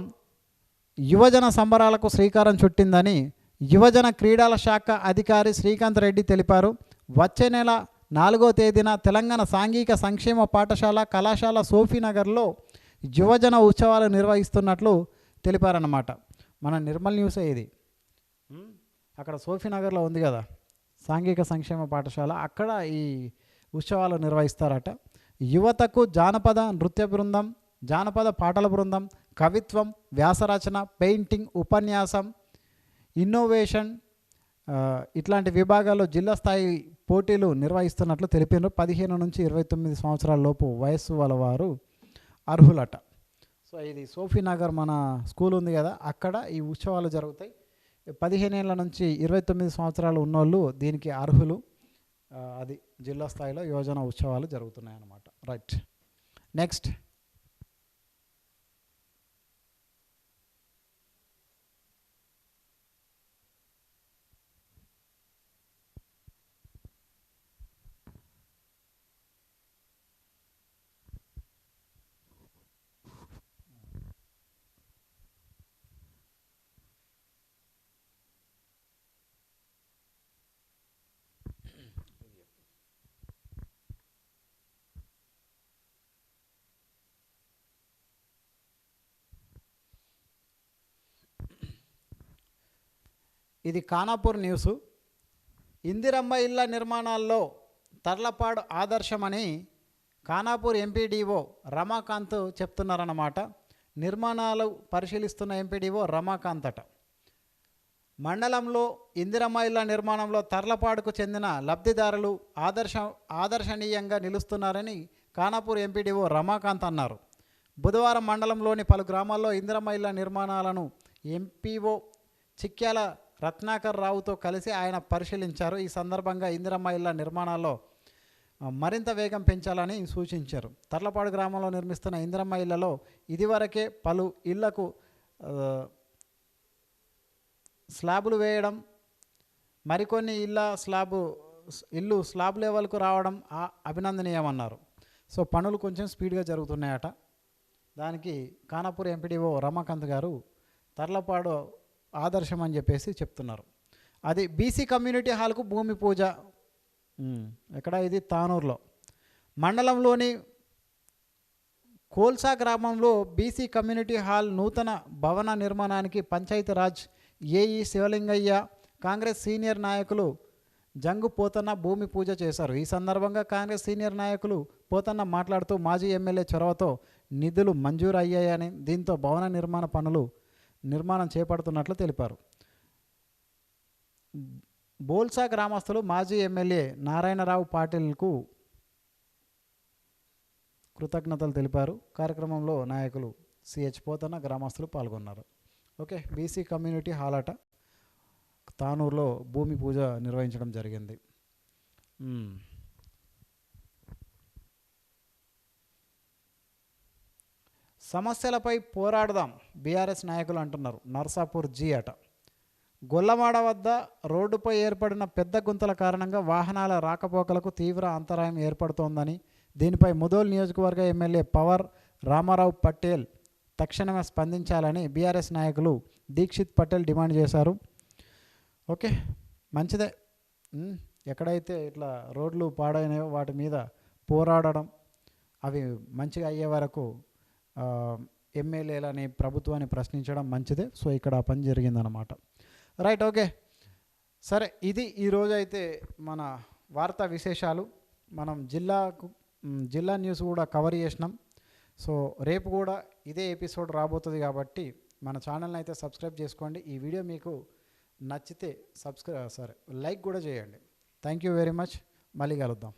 యువజన సంబరాలకు శ్రీకారం చుట్టిందని యువజన క్రీడల శాఖ అధికారి శ్రీకాంత్ రెడ్డి తెలిపారు. వచ్చే నెల 4వ తేదీన తెలంగాణ సాంఘిక సంక్షేమ పాఠశాల కళాశాల సోఫీనగర్లో యువజన ఉత్సవాలు నిర్వహిస్తున్నట్లు తెలిపారన్నమాట. మన నిర్మల్ న్యూసే ఇది. అక్కడ సోఫీనగర్లో ఉంది కదా, సాంఘిక సంక్షేమ పాఠశాల, అక్కడ ఈ ఉత్సవాలు నిర్వహిస్తారట. యువతకు జానపద నృత్య బృందం, జానపద పాటల బృందం, కవిత్వం, వ్యాసరచన, పెయింటింగ్, ఉపన్యాసం, ఇన్నోవేషన్ ఇట్లాంటి విభాగాల్లో జిల్లా స్థాయి పోటీలు నిర్వహిస్తున్నట్లు తెలిపారు. 15 నుంచి 29 సంవత్సరాల లోపు వయస్సు వారు అర్హులట. సో ఇది సోఫీనగర్ మన స్కూల్ ఉంది కదా, అక్కడ ఈ ఉత్సవాలు జరుగుతాయి. 15 ఏళ్ళ నుంచి 29 సంవత్సరాలు ఉన్నోళ్ళు దీనికి అర్హులు. అది జిల్లా స్థాయిలో యోజన ఉత్సవాలు జరుగుతున్నాయి అన్నమాట. Right, next. ఇది ఖానాపూర్ న్యూసు. ఇందిరమ్మ ఇళ్ల నిర్మాణాల్లో తర్లపాడు ఆదర్శమని ఖానాపూర్ ఎంపీడీఓ రమాకాంత్ చెప్తున్నారన్నమాట. నిర్మాణాలు పరిశీలిస్తున్న ఎంపీడీఓ రమాకాంత్ అట. మండలంలో ఇందిరమ్మ ఇళ్ల నిర్మాణంలో తర్లపాడుకు చెందిన లబ్ధిదారులు ఆదర్శనీయంగా నిలుస్తున్నారని ఖానాపూర్ ఎంపీడీఓ రమాకాంత్ అన్నారు. బుధవారం మండలంలోని పలు గ్రామాల్లో ఇందిరమ్మ ఇళ్ల నిర్మాణాలను ఎంపీఓ చిక్యాల రత్నాకర్ రావుతో కలిసి ఆయన పరిశీలించారు. ఈ సందర్భంగా ఇందిరమ్మ ఇళ్ల నిర్మాణాల్లో మరింత వేగం పెంచాలని సూచించారు. తర్లపాడు గ్రామంలో నిర్మిస్తున్న ఇందిరమ్మ ఇళ్లలో ఇదివరకే పలు ఇళ్లకు స్లాబులు వేయడం, మరికొన్ని ఇల్లు స్లాబ్ లెవెల్కు రావడం అభినందనీయమన్నారు. సో పనులు కొంచెం స్పీడ్గా జరుగుతున్నాయట. దానికి ఖానాపూర్ ఎంపీడీఓ రమాకాంత్ గారు తర్లపాడు ఆదర్శం అని చెప్పేసి చెప్తున్నారు. అది బీసీ కమ్యూనిటీ హాల్కు భూమి పూజ. ఎక్కడ? ఇది తానూరులో. మండలంలోని కోల్సా గ్రామంలో బీసీ కమ్యూనిటీ హాల్ నూతన భవన నిర్మాణానికి పంచాయతీరాజ్ ఏఈ శివలింగయ్య, కాంగ్రెస్ సీనియర్ నాయకులు జంగు పోతన్న భూమి పూజ చేశారు. ఈ సందర్భంగా కాంగ్రెస్ సీనియర్ నాయకులు పోతన్న మాట్లాడుతూ మాజీ ఎమ్మెల్యే చొరవతో నిధులు మంజూరు అయ్యాయని, దీంతో భవన నిర్మాణం చేపడుతున్నట్లు తెలిపారు. బోల్సా గ్రామస్తులు మాజీ ఎమ్మెల్యే నారాయణరావు పాటిల్కు కృతజ్ఞతలు తెలిపారు. కార్యక్రమంలో నాయకులు సిహెచ్ పోతన్న, గ్రామస్తులు పాల్గొన్నారు. ఓకే, బీసీ కమ్యూనిటీ హాల్ అట తానూరులో భూమి పూజ నిర్వహించడం జరిగింది. సమస్యలపై పోరాడదాం బీఆర్ఎస్ నాయకులు అంటున్నారు. నర్సాపూర్ జీ అట. గొల్లవాడ వద్ద రోడ్డుపై ఏర్పడిన పెద్ద గుంతల కారణంగా వాహనాల రాకపోకలకు తీవ్ర అంతరాయం ఏర్పడుతోందని, దీనిపై ముదోల్ నియోజకవర్గ ఎమ్మెల్యే పవర్ రామారావు పటేల్ తక్షణమే స్పందించాలని బీఆర్ఎస్ నాయకులు దీక్షిత్ పటేల్ డిమాండ్ చేశారు. ఓకే, మంచిదే. ఎక్కడైతే ఇట్లా రోడ్లు పాడైనాయో వాటి మీద పోరాడడం, అవి మంచిగా అయ్యే వరకు ఎమ్మెల్యేలని ప్రభుత్వాన్ని ప్రశ్నించడం మంచిదే. సో ఇక్కడ పని జరిగిందనమాట. రైట్, ఓకే, సరే. ఇది ఈరోజు అయితే మన వార్తా విశేషాలు. మనం జిల్లా న్యూస్ కూడా కవర్ చేసినాం. సో రేపు కూడా ఇదే ఎపిసోడ్ రాబోతుంది కాబట్టి మన ఛానల్ని అయితే సబ్స్క్రైబ్ చేసుకోండి. ఈ వీడియో మీకు నచ్చితే లైక్ కూడా చేయండి. Thank you very much. మళ్ళీ కలుద్దాం.